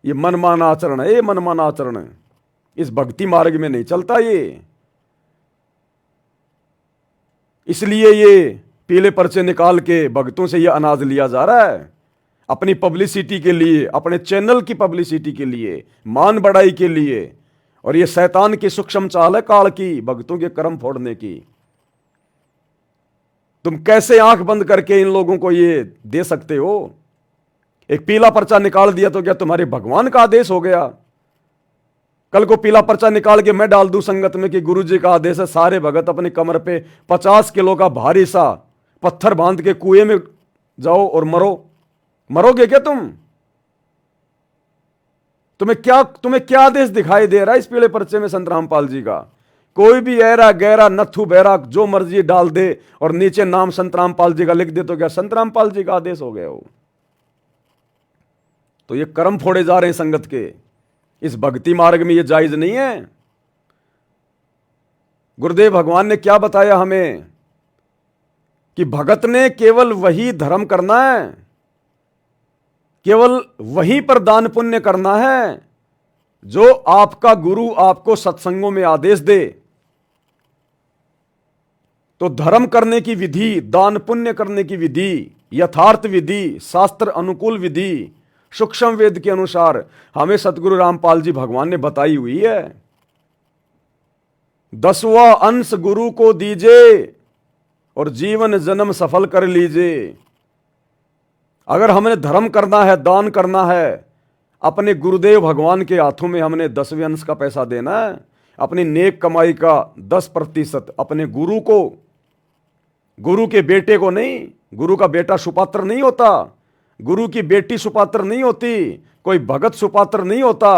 ये मनमाना आचरण है, ये मनमाना आचरण है, इस भक्ति मार्ग में नहीं चलता ये। इसलिए ये पीले पर्चे निकाल के भक्तों से ये अनाज लिया जा रहा है, अपनी पब्लिसिटी के लिए, अपने चैनल की पब्लिसिटी के लिए, मान बढ़ाई के लिए। और ये शैतान की सूक्ष्म चाल है काल की, भक्तों के कर्म फोड़ने की। तुम कैसे आंख बंद करके इन लोगों को ये दे सकते हो? एक पीला पर्चा निकाल दिया तो क्या तुम्हारे भगवान का आदेश हो गया? कल को पीला पर्चा निकाल के मैं डाल दूं संगत में कि गुरु जी का आदेश है, सारे भगत अपनी कमर पे 50 किलो का भारी सा पत्थर बांध के कुएं में जाओ और मरो। मरोगे क्या तुम? तुम्हें क्या आदेश दिखाई दे रहा है इस पीले पर्चे में संत रामपाल जी का? कोई भी ऐरा गहरा नथु बहरा जो मर्जी डाल दे और नीचे नाम संत रामपाल जी का लिख दे तो क्या संत रामपाल जी का आदेश हो गया हो? तो ये कर्म फोड़े जा रहे हैं संगत के। इस भक्ति मार्ग में ये जायज नहीं है। गुरुदेव भगवान ने क्या बताया हमें कि भगत ने केवल वही धर्म करना है, केवल वही पर दान पुण्य करना है जो आपका गुरु आपको सत्संगों में आदेश दे। तो धर्म करने की विधि, दान पुण्य करने की विधि, यथार्थ विधि, शास्त्र अनुकूल विधि, सूक्ष्म वेद के अनुसार हमें सतगुरु रामपाल जी भगवान ने बताई हुई है। 10वां अंश गुरु को दीजिए और जीवन जन्म सफल कर लीजिए। अगर हमने धर्म करना है, दान करना है, अपने गुरुदेव भगवान के हाथों में हमने 10वें अंश का पैसा देना है। अपनी नेक कमाई का 10% अपने गुरु को, गुरु के बेटे को नहीं। गुरु का बेटा सुपात्र नहीं होता, गुरु की बेटी सुपात्र नहीं होती, कोई भगत सुपात्र नहीं होता।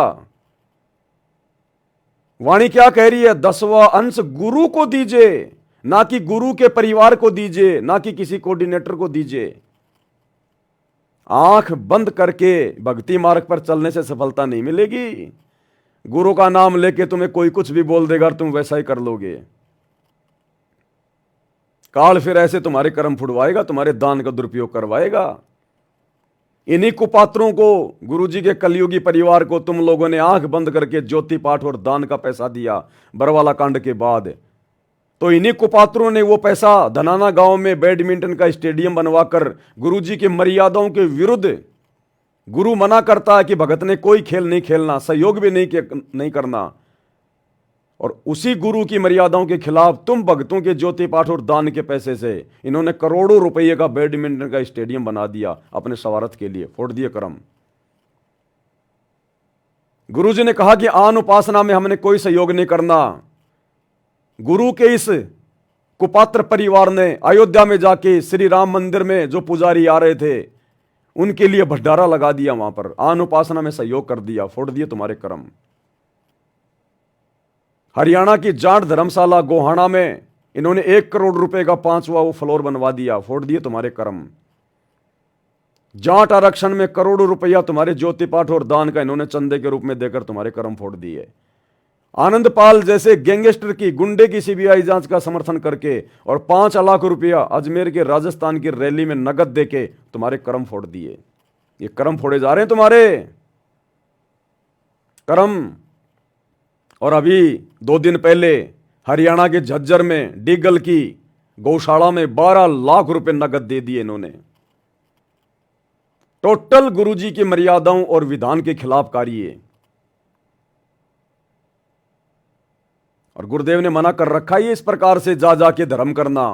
वाणी क्या कह रही है? 10वां अंश गुरु को दीजिए, ना कि गुरु के परिवार को दीजिए, ना कि किसी कोऑर्डिनेटर को दीजिए। आंख बंद करके भक्ति मार्ग पर चलने से सफलता नहीं मिलेगी। गुरु का नाम लेके तुम्हें कोई कुछ भी बोल देगा और तुम वैसा ही कर लोगे। काल फिर ऐसे तुम्हारे कर्म फुड़वाएगा, तुम्हारे दान का दुरुपयोग करवाएगा। इन्हीं कुपात्रों को, गुरुजी के कलयुगी परिवार को तुम लोगों ने आंख बंद करके ज्योति पाठ और दान का पैसा दिया बरवाला कांड के बाद। तो इन्हीं कुपात्रों ने वो पैसा धनाना गांव में बैडमिंटन का स्टेडियम बनवाकर गुरुजी की मर्यादाओं के विरुद्ध, गुरु मना करता है कि भगत ने कोई खेल नहीं खेलना, सहयोग भी नहीं करना, और उसी गुरु की मर्यादाओं के खिलाफ तुम भक्तों के ज्योति पाठ और दान के पैसे से इन्होंने करोड़ों रुपए का बैडमिंटन का स्टेडियम बना दिया अपने स्वार्थ के लिए। फोड़ दिए कर्म। गुरुजी ने कहा कि आन उपासना में हमने कोई सहयोग नहीं करना। गुरु के इस कुपात्र परिवार ने अयोध्या में जाके श्री राम मंदिर में जो पुजारी आ रहे थे उनके लिए भंडारा लगा दिया, वहां पर आन उपासना में सहयोग कर दिया। फोड़ दिए तुम्हारे कर्म। हरियाणा की जाट धर्मशाला गोहाना में इन्होंने 1 करोड़ रुपए का 5वां वो फ्लोर बनवा दिया। फोड़ दिए तुम्हारे कर्म। जाट आरक्षण में करोड़ों रुपया तुम्हारे ज्योति पाठ और दान का इन्होंने चंदे के रूप में देकर तुम्हारे कर्म फोड़ दिए। आनंदपाल जैसे गैंगस्टर की, गुंडे की सीबीआई जांच का समर्थन करके और 5 लाख रुपया अजमेर के राजस्थान की रैली में नगद देके तुम्हारे कर्म फोड़ दिए। ये कर्म फोड़े जा रहे हैं तुम्हारे कर्म। और अभी 2 दिन पहले हरियाणा के झज्जर में डीगल की गौशाला में 12 लाख रुपए नगद दे दिए इन्होंने। टोटल गुरुजी की मर्यादाओं और विधान के खिलाफ कार्य है। और गुरुदेव ने मना कर रखा है इस प्रकार से जा जाके धर्म करना,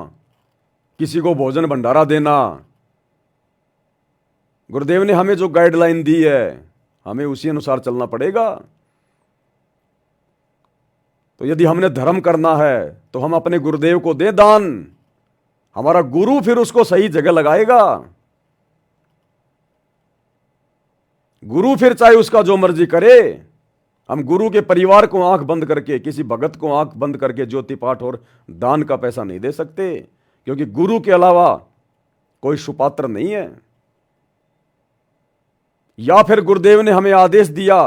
किसी को भोजन भंडारा देना। गुरुदेव ने हमें जो गाइडलाइन दी है हमें उसी अनुसार चलना पड़ेगा। तो यदि हमने धर्म करना है तो हम अपने गुरुदेव को दे दान, हमारा गुरु फिर उसको सही जगह लगाएगा। गुरु फिर चाहे उसका जो मर्जी करे। हम गुरु के परिवार को आंख बंद करके, किसी भगत को आंख बंद करके ज्योति पाठ और दान का पैसा नहीं दे सकते, क्योंकि गुरु के अलावा कोई सुपात्र नहीं है। या फिर गुरुदेव ने हमें आदेश दिया,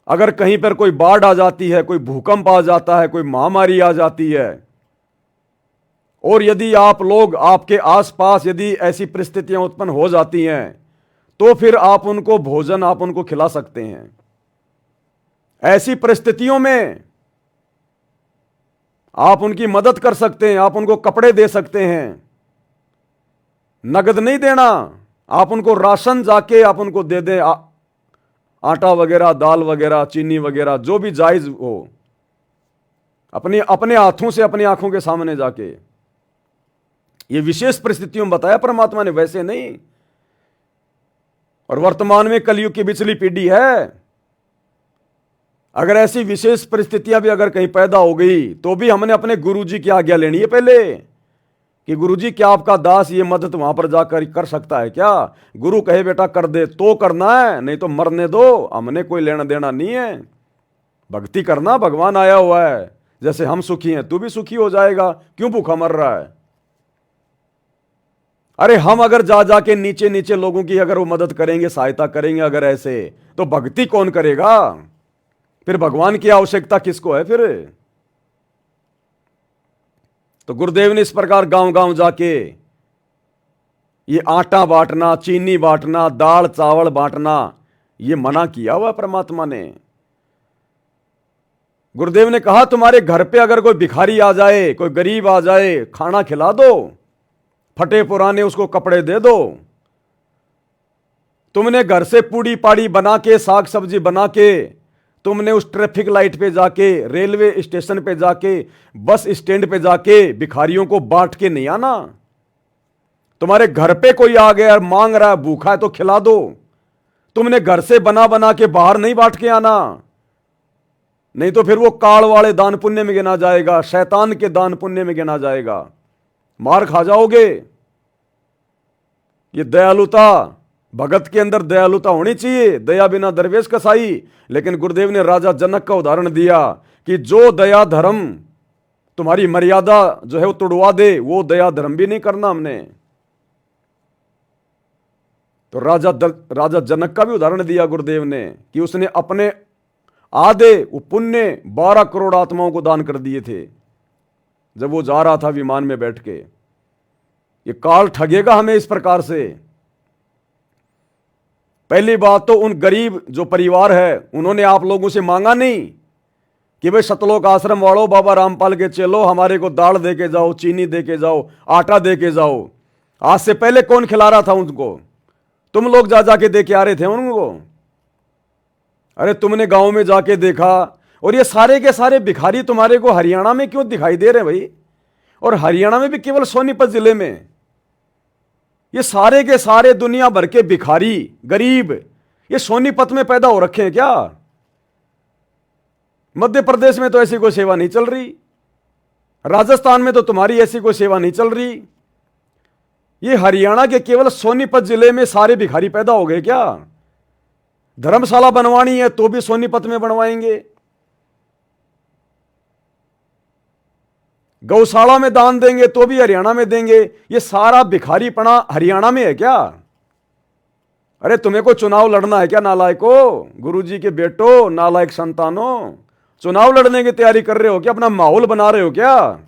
अगर कहीं पर कोई बाढ़ आ जाती है, कोई भूकंप आ जाता है, कोई महामारी आ जाती है, और यदि आप लोग, आपके आसपास यदि ऐसी परिस्थितियां उत्पन्न हो जाती हैं, तो फिर आप उनको भोजन, आप उनको खिला सकते हैं। ऐसी परिस्थितियों में आप उनकी मदद कर सकते हैं, आप उनको कपड़े दे सकते हैं। नगद नहीं देना, आप उनको राशन जाके आप उनको दे दें, आटा वगैरह, दाल वगैरह, चीनी वगैरह, जो भी जायज हो, अपने हाथों से, अपनी आंखों के सामने जाके। ये विशेष परिस्थितियों में बताया परमात्मा ने, वैसे नहीं। और वर्तमान में कलयुग की बिचली पीढ़ी है, अगर ऐसी विशेष परिस्थितियां भी अगर कहीं पैदा हो गई तो भी हमने अपने गुरुजी की आज्ञा लेनी है पहले, कि गुरुजी क्या आपका दास ये मदद वहां पर जाकर कर सकता है क्या? गुरु कहे बेटा कर दे तो करना है, नहीं तो मरने दो, हमने कोई लेना देना नहीं है। भक्ति करना, भगवान आया हुआ है, जैसे हम सुखी हैं तू भी सुखी हो जाएगा, क्यों भूखा मर रहा है? अरे हम अगर जा जाके नीचे नीचे लोगों की अगर वो मदद करेंगे, सहायता करेंगे अगर ऐसे, तो भक्ति कौन करेगा? फिर भगवान की आवश्यकता किसको है फिर? तो गुरुदेव ने इस प्रकार गांव गांव जाके ये आटा बांटना, चीनी बांटना, दाल चावल बांटना, ये मना किया हुआ परमात्मा ने। गुरुदेव ने कहा तुम्हारे घर पे अगर कोई भिखारी आ जाए, कोई गरीब आ जाए, खाना खिला दो, फटे पुराने उसको कपड़े दे दो। तुमने घर से पूड़ी पाड़ी बना के, साग सब्जी बना के, तुमने उस ट्रैफिक लाइट पे जाके, रेलवे स्टेशन पे जाके, बस स्टैंड पे जाके भिखारियों को बांट के नहीं आना। तुम्हारे घर पे कोई आ गया मांग रहा है, भूखा है, तो खिला दो। तुमने घर से बना बना के बाहर नहीं बांट के आना, नहीं तो फिर वो काल वाले दान पुण्य में गिना जाएगा, शैतान के दान पुण्य में गिना जाएगा, मार खा जाओगे। ये दयालुता, भगत के अंदर दयालुता होनी चाहिए, दया बिना दरवेश कसाई। लेकिन गुरुदेव ने राजा जनक का उदाहरण दिया कि जो दया धर्म तुम्हारी मर्यादा जो है वो तोड़वा दे, वो दया धर्म भी नहीं करना हमने। तो राजा जनक का भी उदाहरण दिया गुरुदेव ने कि उसने अपने आधे वो पुण्य 12 करोड़ आत्माओं को दान कर दिए थे जब वो जा रहा था विमान में बैठ के। ये काल ठगेगा हमें इस प्रकार से। पहली बात तो उन गरीब जो परिवार है उन्होंने आप लोगों से मांगा नहीं कि भाई सतलोक आश्रम वालों, बाबा रामपाल के चलो, हमारे को दाल दे के जाओ, चीनी दे के जाओ, आटा दे के जाओ। आज से पहले कौन खिला रहा था उनको? तुम लोग जा जाके दे के आ रहे थे उनको। अरे तुमने गांव में जाके देखा, और ये सारे के सारे भिखारी तुम्हारे को हरियाणा में क्यों दिखाई दे रहे भाई? और हरियाणा में भी केवल सोनीपत जिले में ये सारे के सारे दुनिया भर के भिखारी गरीब ये सोनीपत में पैदा हो रखे हैं क्या? मध्य प्रदेश में तो ऐसी कोई सेवा नहीं चल रही, राजस्थान में तो तुम्हारी ऐसी कोई सेवा नहीं चल रही। ये हरियाणा के केवल सोनीपत जिले में सारे भिखारी पैदा हो गए क्या? धर्मशाला बनवानी है तो भी सोनीपत में बनवाएंगे, गौशाला में दान देंगे तो भी हरियाणा में देंगे। ये सारा भिखारीपना हरियाणा में है क्या? अरे तुम्हें को चुनाव लड़ना है क्या नालायको, गुरुजी के बेटो, नालायक संतानों? चुनाव लड़ने की तैयारी कर रहे हो क्या? अपना माहौल बना रहे हो क्या?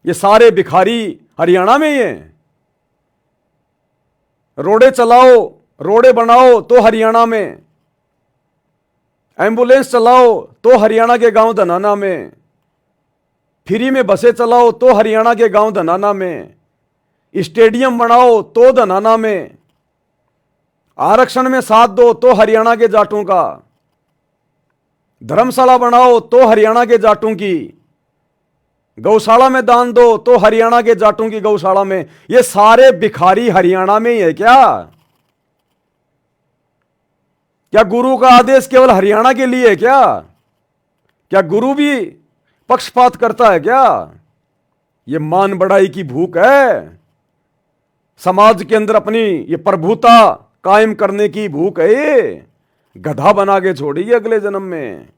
ये सारे भिखारी हरियाणा में ही हैं। रोडे चलाओ, रोडे बनाओ तो हरियाणा में, एम्बुलेंस चलाओ तो हरियाणा के गांव धनाना में, फ्री में बसें चलाओ तो हरियाणा के गांव धनाना में, स्टेडियम बनाओ तो धनाना में, आरक्षण में साथ दो तो हरियाणा के जाटों का, धर्मशाला बनाओ तो हरियाणा के जाटों की, गौशाला में दान दो तो हरियाणा के जाटों की गौशाला में। ये सारे भिखारी हरियाणा में ही है क्या? क्या गुरु का आदेश केवल हरियाणा के लिए है क्या? क्या गुरु भी पक्षपात करता है क्या? ये मान बढ़ाई की भूख है, समाज के अंदर अपनी ये प्रभुता कायम करने की भूख है। ये गधा बना के छोड़ेगी अगले जन्म में।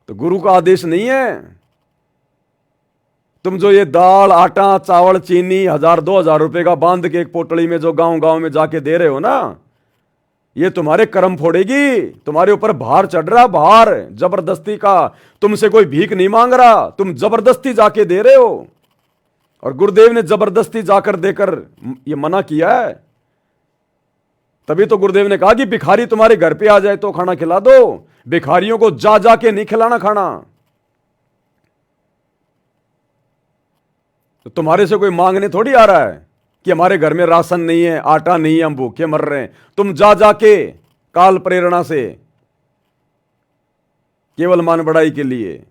तो गुरु का आदेश नहीं है। तुम जो ये दाल, आटा, चावल, चीनी 1000-2000 रुपए का बांध के एक पोटली में जो गांव गांव में जाके दे रहे हो ना, ये तुम्हारे कर्म फोड़ेगी। तुम्हारे ऊपर भार चढ़ रहा, भार जबरदस्ती का। तुमसे कोई भीख नहीं मांग रहा, तुम जबरदस्ती जाके दे रहे हो। और गुरुदेव ने जबरदस्ती जाकर देकर ये मना किया है। तभी तो गुरुदेव ने कहा कि भिखारी तुम्हारे घर पे आ जाए तो खाना खिला दो, भिखारियों को जा जाके नहीं खिलाना खाना। तो तुम्हारे से कोई मांगने थोड़ी आ रहा है कि हमारे घर में राशन नहीं है, आटा नहीं है, हम भूखे मर रहे हैं। तुम जा जाके काल प्रेरणा से, केवल मान बढ़ाई के लिए।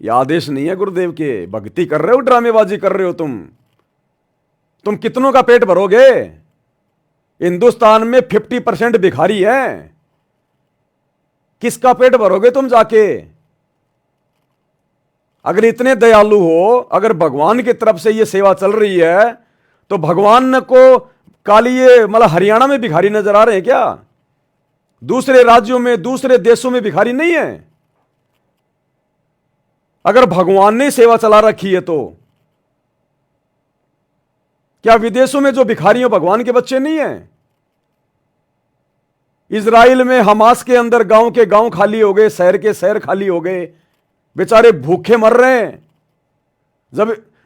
यह आदेश नहीं है गुरुदेव के। भक्ति कर रहे हो, ड्रामेबाजी कर रहे हो तुम कितनों का पेट भरोगे? हिंदुस्तान में 50% भिखारी हैं। किसका पेट भरोगे तुम जाके? अगर इतने दयालु हो, अगर भगवान की तरफ से ये सेवा चल रही है, तो भगवान को काली ये मतलब हरियाणा में भिखारी नजर आ रहे हैं क्या? दूसरे राज्यों में, दूसरे देशों में भिखारी नहीं है? अगर भगवान ने सेवा चला रखी है तो क्या विदेशों में जो भिखारी हैं भगवान के बच्चे नहीं हैं? इजराइल में हमास के अंदर गांव के गांव खाली हो गए, शहर के शहर खाली हो गए, बेचारे भूखे मर रहे हैं।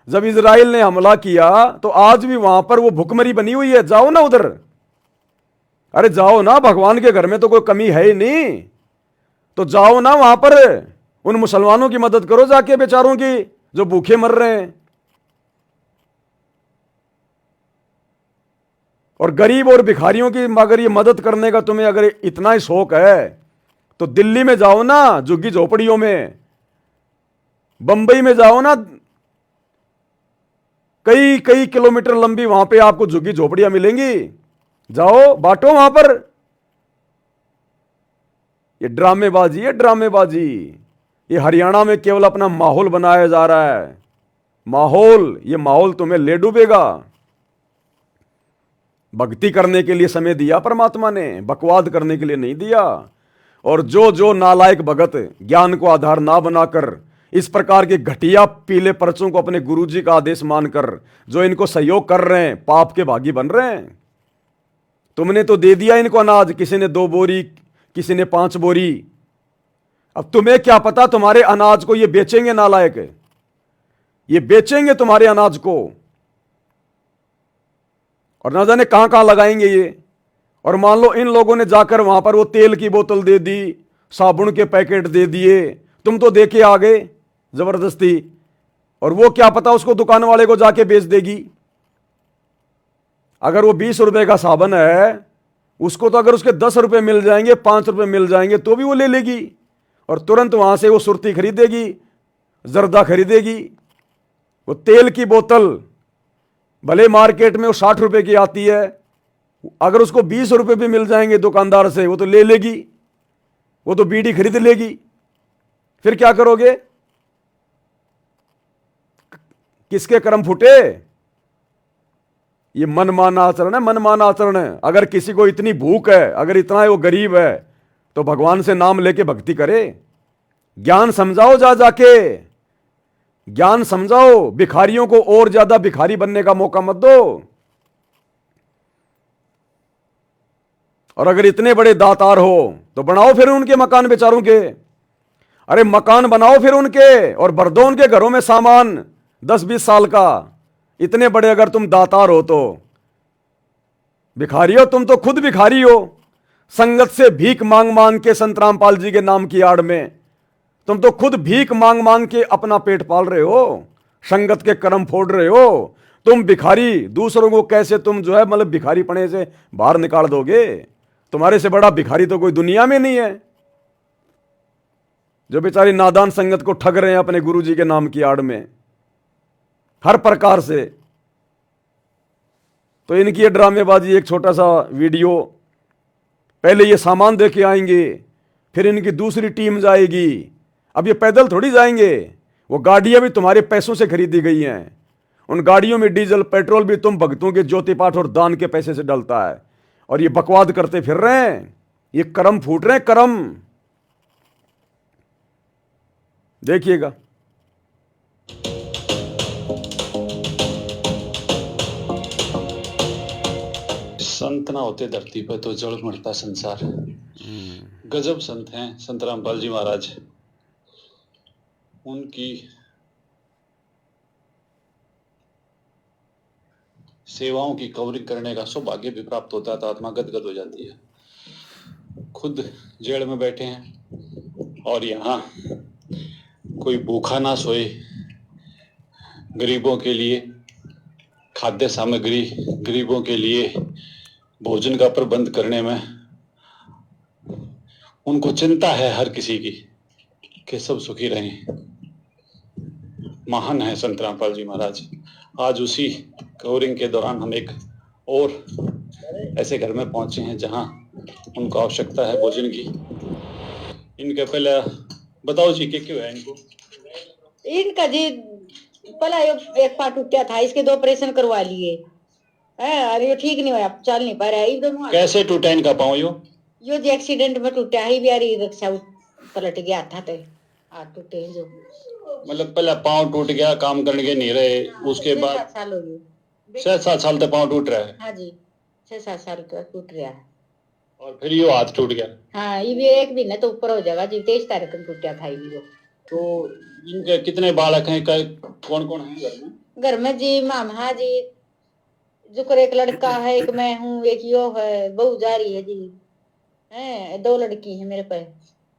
जब इजराइल ने हमला किया तो आज भी वहां पर वो भुखमरी बनी हुई है। जाओ ना उधर, अरे जाओ ना, भगवान के घर में तो कोई कमी है ही नहीं। तो जाओ ना वहां पर, उन मुसलमानों की मदद करो जाके, बेचारों की जो भूखे मर रहे हैं। और गरीब और भिखारियों की अगर ये मदद करने का तुम्हें अगर इतना ही शौक है तो दिल्ली में जाओ ना, झुग्गी झोपड़ियों में, बंबई में जाओ ना, कई कई किलोमीटर लंबी वहां पे आपको झुग्गी झोपड़ियां मिलेंगी। जाओ बांटो वहां पर। ये ड्रामेबाजी है, ड्रामेबाजी। ये हरियाणा में केवल अपना माहौल बनाया जा रहा है। माहौल, ये माहौल तुम्हें ले डूबेगा। भक्ति करने के लिए समय दिया परमात्मा ने, बकवाद करने के लिए नहीं दिया। और जो नालायक भगत ज्ञान को आधार ना बनाकर इस प्रकार के घटिया पीले पर्चों को अपने गुरुजी का आदेश मानकर जो इनको सहयोग कर रहे हैं, पाप के भागी बन रहे हैं। तुमने तो दे दिया इनको अनाज, किसी ने 2 बोरी, किसी ने 5 बोरी। अब तुम्हें क्या पता तुम्हारे अनाज को ये बेचेंगे नालायक, ये बेचेंगे तुम्हारे अनाज को, और ना जाने कहां कहां लगाएंगे ये। और मान लो इन लोगों ने जाकर वहां पर वो तेल की बोतल दे दी, साबुन के पैकेट दे दिए, तुम तो देके आ गए जबरदस्ती, और वो क्या पता उसको दुकान वाले को जाके बेच देगी। अगर वो 20 रुपए का साबुन है, उसको तो अगर उसके 10 रुपए मिल जाएंगे, 5 रुपए मिल जाएंगे, तो भी वो ले लेगी और तुरंत वहां से वो सुरती खरीदेगी, जर्दा खरीदेगी। वो तेल की बोतल भले मार्केट में वो 60 रुपए की आती है, अगर उसको 20 रुपए भी मिल जाएंगे दुकानदार से, वो तो ले लेगी, वो तो बीड़ी खरीद लेगी। फिर क्या करोगे? किसके कर्म फूटे? ये मनमाना आचरण है, मनमाना आचरण है। अगर किसी को इतनी भूख है, अगर इतना वो गरीब है, तो भगवान से नाम लेके भक्ति करे। ज्ञान समझाओ, जा जाके ज्ञान समझाओ। भिखारियों को और ज्यादा भिखारी बनने का मौका मत दो। और अगर इतने बड़े दातार हो तो बनाओ फिर उनके मकान बेचारों के। अरे मकान बनाओ फिर उनके और भर दो उनके घरों में सामान 10-20 साल का। इतने बड़े अगर तुम दातार हो तो भिखारी हो, तुम तो खुद भिखारी हो। संगत से भीख मांग मांग के संत रामपाल जी के नाम की आड़ में तुम तो खुद भीख मांग मांग के अपना पेट पाल रहे हो, संगत के कर्म फोड़ रहे हो। तुम भिखारी दूसरों को कैसे तुम जो है मतलब भिखारी पने से बाहर निकाल दोगे? तुम्हारे से बड़ा भिखारी तो कोई दुनिया में नहीं है, जो बेचारी नादान संगत को ठग रहे हैं अपने गुरु जी के नाम की आड़ में हर प्रकार से। तो इनकी ये ड्रामेबाजी, एक छोटा सा वीडियो, पहले ये सामान दे के आएंगे, फिर इनकी दूसरी टीम जाएगी। अब ये पैदल थोड़ी जाएंगे, वो गाड़ियां भी तुम्हारे पैसों से खरीदी गई हैं। उन गाड़ियों में डीजल पेट्रोल भी तुम भक्तों के ज्योति पाठ और दान के पैसे से डलता है। और ये बकवाद करते फिर रहे हैं, ये कर्म फूट रहे हैं, कर्म देखिएगा। संत ना होते धरती पर तो जड़ मरता संसार। गजब संत हैं संत रामपाल जी महाराज। उनकी सेवाओं की कवरिंग करने का सौभाग्य भी प्राप्त होता है तो आत्मा गदगद हो जाती है। खुद जेल में बैठे हैं और यहाँ कोई भूखा ना सोए, गरीबों के लिए खाद्य सामग्री, गरीबों के लिए भोजन का प्रबंध करने में उनको चिंता है हर किसी की कि सब सुखी रहें। महान है संत रामपाल जी महाराज। आज उसी कवरिंग के दौरान हम एक और ऐसे घर में पहुंचे हैं जहां उनको आवश्यकता है भोजन की। इनके पहले बताओ जी क्यों है इनको? इनका जी पहला एक पार्ट टूटा था, इसके 2 ऑपरेशन करवा लिए है और ये ठीक नहीं हुआ, चल नहीं पा रहा है। दोनों कैसे टूटा इनका पाँव? यो जी एक्सीडेंट में टूटा है, बिहारी रिक्शा पलट गया था तो हाथ टूटे हैं जो। मतलब पहले पाँव टूट गया, काम करने के नहीं रहे, उसके बाद 6-7 साल हो गए। 6-7 साल तक पाँव टूट रहा है? हाँ जी 6-7 साल तक टूट रहा है। और फिर ये हाथ टूट गया? हाँ ये भी एक दिन है तो ऊपर हो जाएगा जी। 23 तारीख को टूटा था ये। तो इनके कितने बालक हैं, कौन कौन है घर में? घर में जी मामा जी जुकर एक लड़का है, एक मैं हूँ, एक यो है, बहू जा रही है जी है। 2 लड़की है मेरे पे,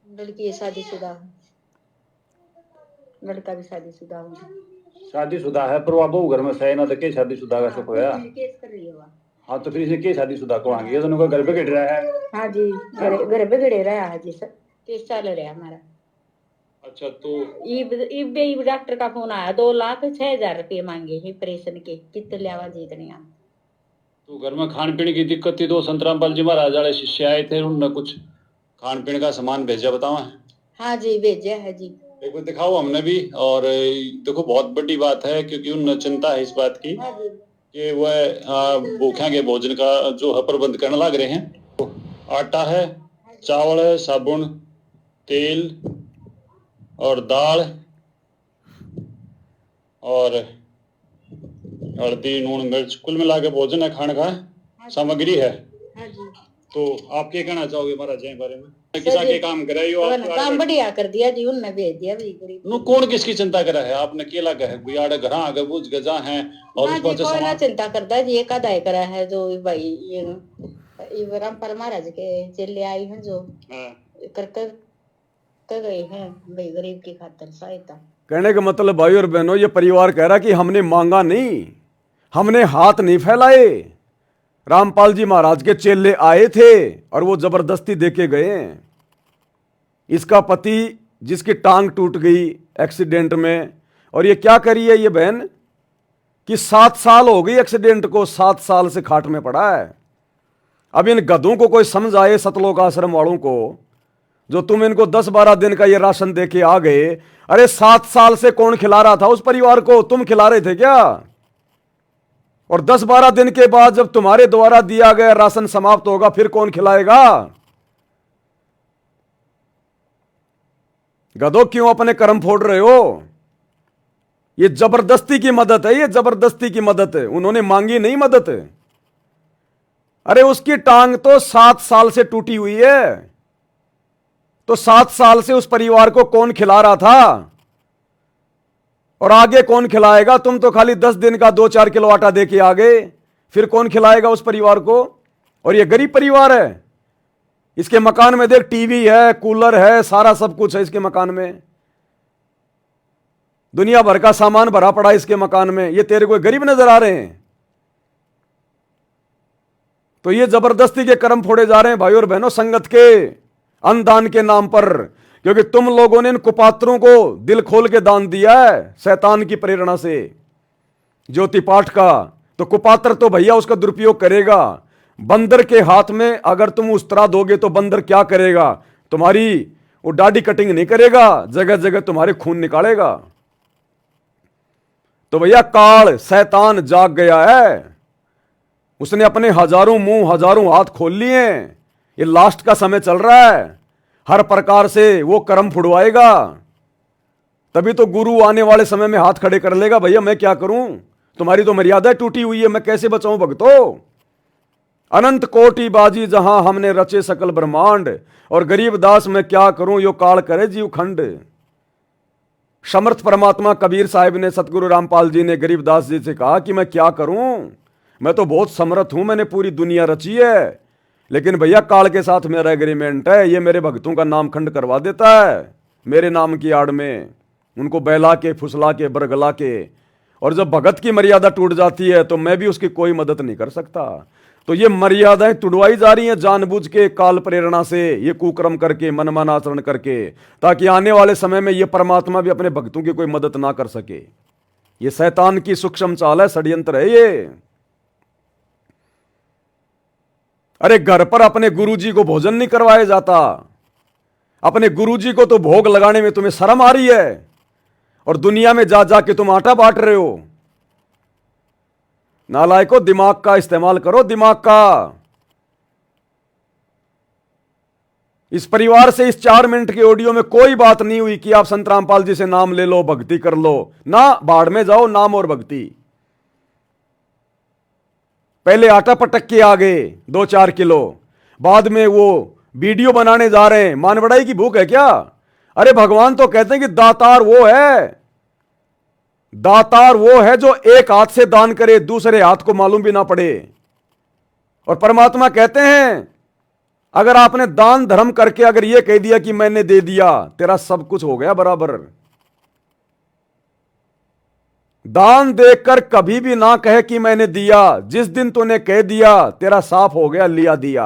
लड़की शादीशुदा है, लड़का भी शादीशुदा है। शादीशुदा है पर वो बहू घर में सही ना तो के शादीशुदा का सुख होया? केस कर रही है वह। हाँ तो फिर इसे के शादीशुदा को आगे दोनों का घर पे गिर रहा है? हाँ जी घर पे गिरे रहा है जी सर, केस चल रहा है हमारा। अच्छा तो इब डॉक्टर का फोन आया, 2,06,000 रुपये मांगे है ऑपरेशन के, कितने लिया जी इतने। तो घर में खान पीने की दिक्कत थी तो संत रामपाल जी महाराज वाले शिष्य आए थे, उन्होंने कुछ खान पीने का सामान भेजा, बताओ? हाँ जी भेजा है जी, एक बार दिखाओ हमने भी। और देखो बहुत बड़ी बात है क्योंकि उन्हें चिंता है इस बात की कि वह भूखा के भोजन का जो है प्रबंध करने लग रहे हैं। तो आटा है, चावल है, साबुन, तेल और दाल और हल्दी, नून, मिर्च, कुल मिला के भोजन है, खाने का सामग्री है। तो आप क्या कहना चाहोगे महाराज जी बारे में? किसा के काम करे यो आप? काम बढ़िया कर दिया जी, उनने भेज दिया भी गरीब। नो कौन किसकी चिंता करा है? आपने केला है बियाड़ घर आगे बुझ गजा है और उसको अच्छा कोई ना चिंता करता जी। एक आधा करा है जो भाई ये रामपाल महाराज के चेले आई हैं जो कर गए हैं भाई गरीब की खातिर सहायता। कहने का मतलब भाई और बहनों, ये परिवार कह रहा कि हमने मांगा नहीं, हमने हाथ नहीं फैलाए। रामपाल जी महाराज के चेले आए थे और वो जबरदस्ती देके गए। इसका पति जिसकी टांग टूट गई एक्सीडेंट में, और ये क्या करी है ये बहन कि 7 साल हो गई एक्सीडेंट को, 7 साल से खाट में पड़ा है। अब इन गधों को कोई समझ आए, सतलोक आश्रम वालों को, जो तुम इनको 10-12 दिन का ये राशन दे के आ गए। अरे 7 साल से कौन खिला रहा था उस परिवार को? तुम खिला रहे थे क्या? और 10-12 दिन के बाद जब तुम्हारे द्वारा दिया गया राशन समाप्त होगा फिर कौन खिलाएगा? गधों क्यों अपने कर्म फोड़ रहे हो? ये जबरदस्ती की मदद है, ये जबरदस्ती की मदद है, उन्होंने मांगी नहीं मदद। अरे उसकी टांग तो 7 साल से टूटी हुई है, तो 7 साल से उस परिवार को कौन खिला रहा था और आगे कौन खिलाएगा? तुम तो खाली 10 दिन का 2-4 किलो आटा दे के आ गए, फिर कौन खिलाएगा उस परिवार को? और ये गरीब परिवार है, इसके मकान में देख टीवी है, कूलर है, सारा सब कुछ है इसके मकान में, दुनिया भर का सामान भरा पड़ा है इसके मकान में, ये तेरे को गरीब नजर आ रहे हैं? तो ये जबरदस्ती के कर्म फोड़े जा रहे हैं भाई और बहनों, संगत के अनदान के नाम पर, क्योंकि तुम लोगों ने इन कुपात्रों को दिल खोल के दान दिया है शैतान की प्रेरणा से, ज्योति पाठ का। तो कुपात्र तो भैया उसका दुरुपयोग करेगा। बंदर के हाथ में अगर तुम उस तरह दोगे तो बंदर क्या करेगा? तुम्हारी वो दाढ़ी कटिंग नहीं करेगा, जगह जगह तुम्हारे खून निकालेगा। तो भैया काल शैतान जाग गया है, उसने अपने हजारों मुंह हजारों हाथ खोल लिए हैं। ये लास्ट का समय चल रहा है, हर प्रकार से वो कर्म फुड़वाएगा। तभी तो गुरु आने वाले समय में हाथ खड़े कर लेगा, भैया मैं क्या करूं, तुम्हारी तो मर्यादा टूटी हुई है, मैं कैसे बचाऊं भक्तों। अनंत कोटि बाजी जहां हमने रचे सकल ब्रह्मांड, और गरीब दास मैं क्या करूं यो काल करे जीव खंड। समर्थ परमात्मा कबीर साहिब ने, सतगुरु रामपाल जी ने गरीबदास जी से कहा कि मैं क्या करूं, मैं तो बहुत समर्थ हूं, मैंने पूरी दुनिया रची है, लेकिन भैया काल के साथ मेरा एग्रीमेंट है, ये मेरे भक्तों का नाम खंड करवा देता है मेरे नाम की आड़ में, उनको बहला के फुसला के बरगला के। और जब भगत की मर्यादा टूट जाती है तो मैं भी उसकी कोई मदद नहीं कर सकता। तो ये मर्यादाएं तुड़वाई जा रही हैं जानबूझ के, काल प्रेरणा से, ये कुकर्म करके, मनमाना आचरण करके, ताकि आने वाले समय में ये परमात्मा भी अपने भक्तों की कोई मदद ना कर सके। ये शैतान की सूक्ष्म चाल है, षड्यंत्र है ये। अरे घर पर अपने गुरुजी को भोजन नहीं करवाया जाता, अपने गुरुजी को तो भोग लगाने में तुम्हें शर्म आ रही है, और दुनिया में जा जाके तुम आटा बांट रहे हो। नालायको, दिमाग का इस्तेमाल करो, दिमाग का। इस परिवार से इस 4 मिनट के ऑडियो में कोई बात नहीं हुई कि आप संत रामपाल जी से नाम ले लो, भक्ति कर लो ना, बाढ़ में जाओ नाम और भक्ति। पहले आटा पटक के आ गए 2-4 किलो, बाद में वो वीडियो बनाने जा रहे हैं। मान बढ़ाई की भूख है क्या? अरे भगवान तो कहते हैं कि दातार वो है, दातार वो है जो एक हाथ से दान करे, दूसरे हाथ को मालूम भी ना पड़े। और परमात्मा कहते हैं अगर आपने दान धर्म करके अगर ये कह दिया कि मैंने दे दिया, तेरा सब कुछ हो गया बराबर। दान देकर कभी भी ना कहे कि मैंने दिया, जिस दिन तूने कह दिया तेरा साफ हो गया, लिया दिया।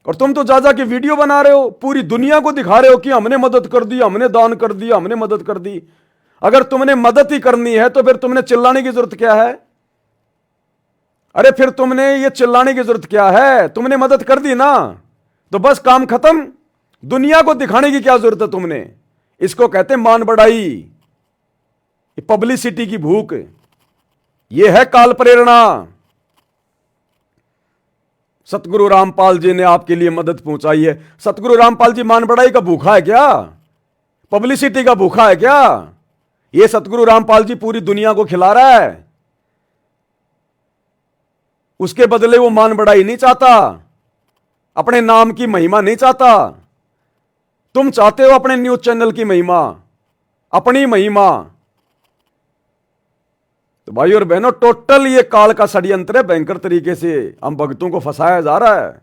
और तुम तो जा जा के वीडियो बना रहे हो, पूरी दुनिया को दिखा रहे हो कि हमने मदद कर दी, हमने दान कर दिया, हमने मदद कर दी। अगर तुमने मदद ही करनी है तो फिर तुमने चिल्लाने की जरूरत क्या है? अरे फिर तुमने ये चिल्लाने की जरूरत क्या है? तुमने मदद कर दी ना, तो बस काम खत्म। दुनिया को दिखाने की क्या जरूरत है तुमने? इसको कहते हैं मान बढ़ाई, पब्लिसिटी की भूख। ये है काल प्रेरणा। सतगुरु रामपाल जी ने आपके लिए मदद पहुंचाई है। सतगुरु रामपाल जी मान बढ़ाई का भूखा है क्या? पब्लिसिटी का भूखा है क्या? ये सतगुरु रामपाल जी पूरी दुनिया को खिला रहा है, उसके बदले वो मान बढ़ाई नहीं चाहता, अपने नाम की महिमा नहीं चाहता। तुम चाहते हो अपने न्यूज चैनल की महिमा, अपनी महिमा। तो भाई और बहनों, टोटल ये काल का षड्यंत्र है, भयंकर तरीके से हम भक्तों को फंसाया जा रहा है।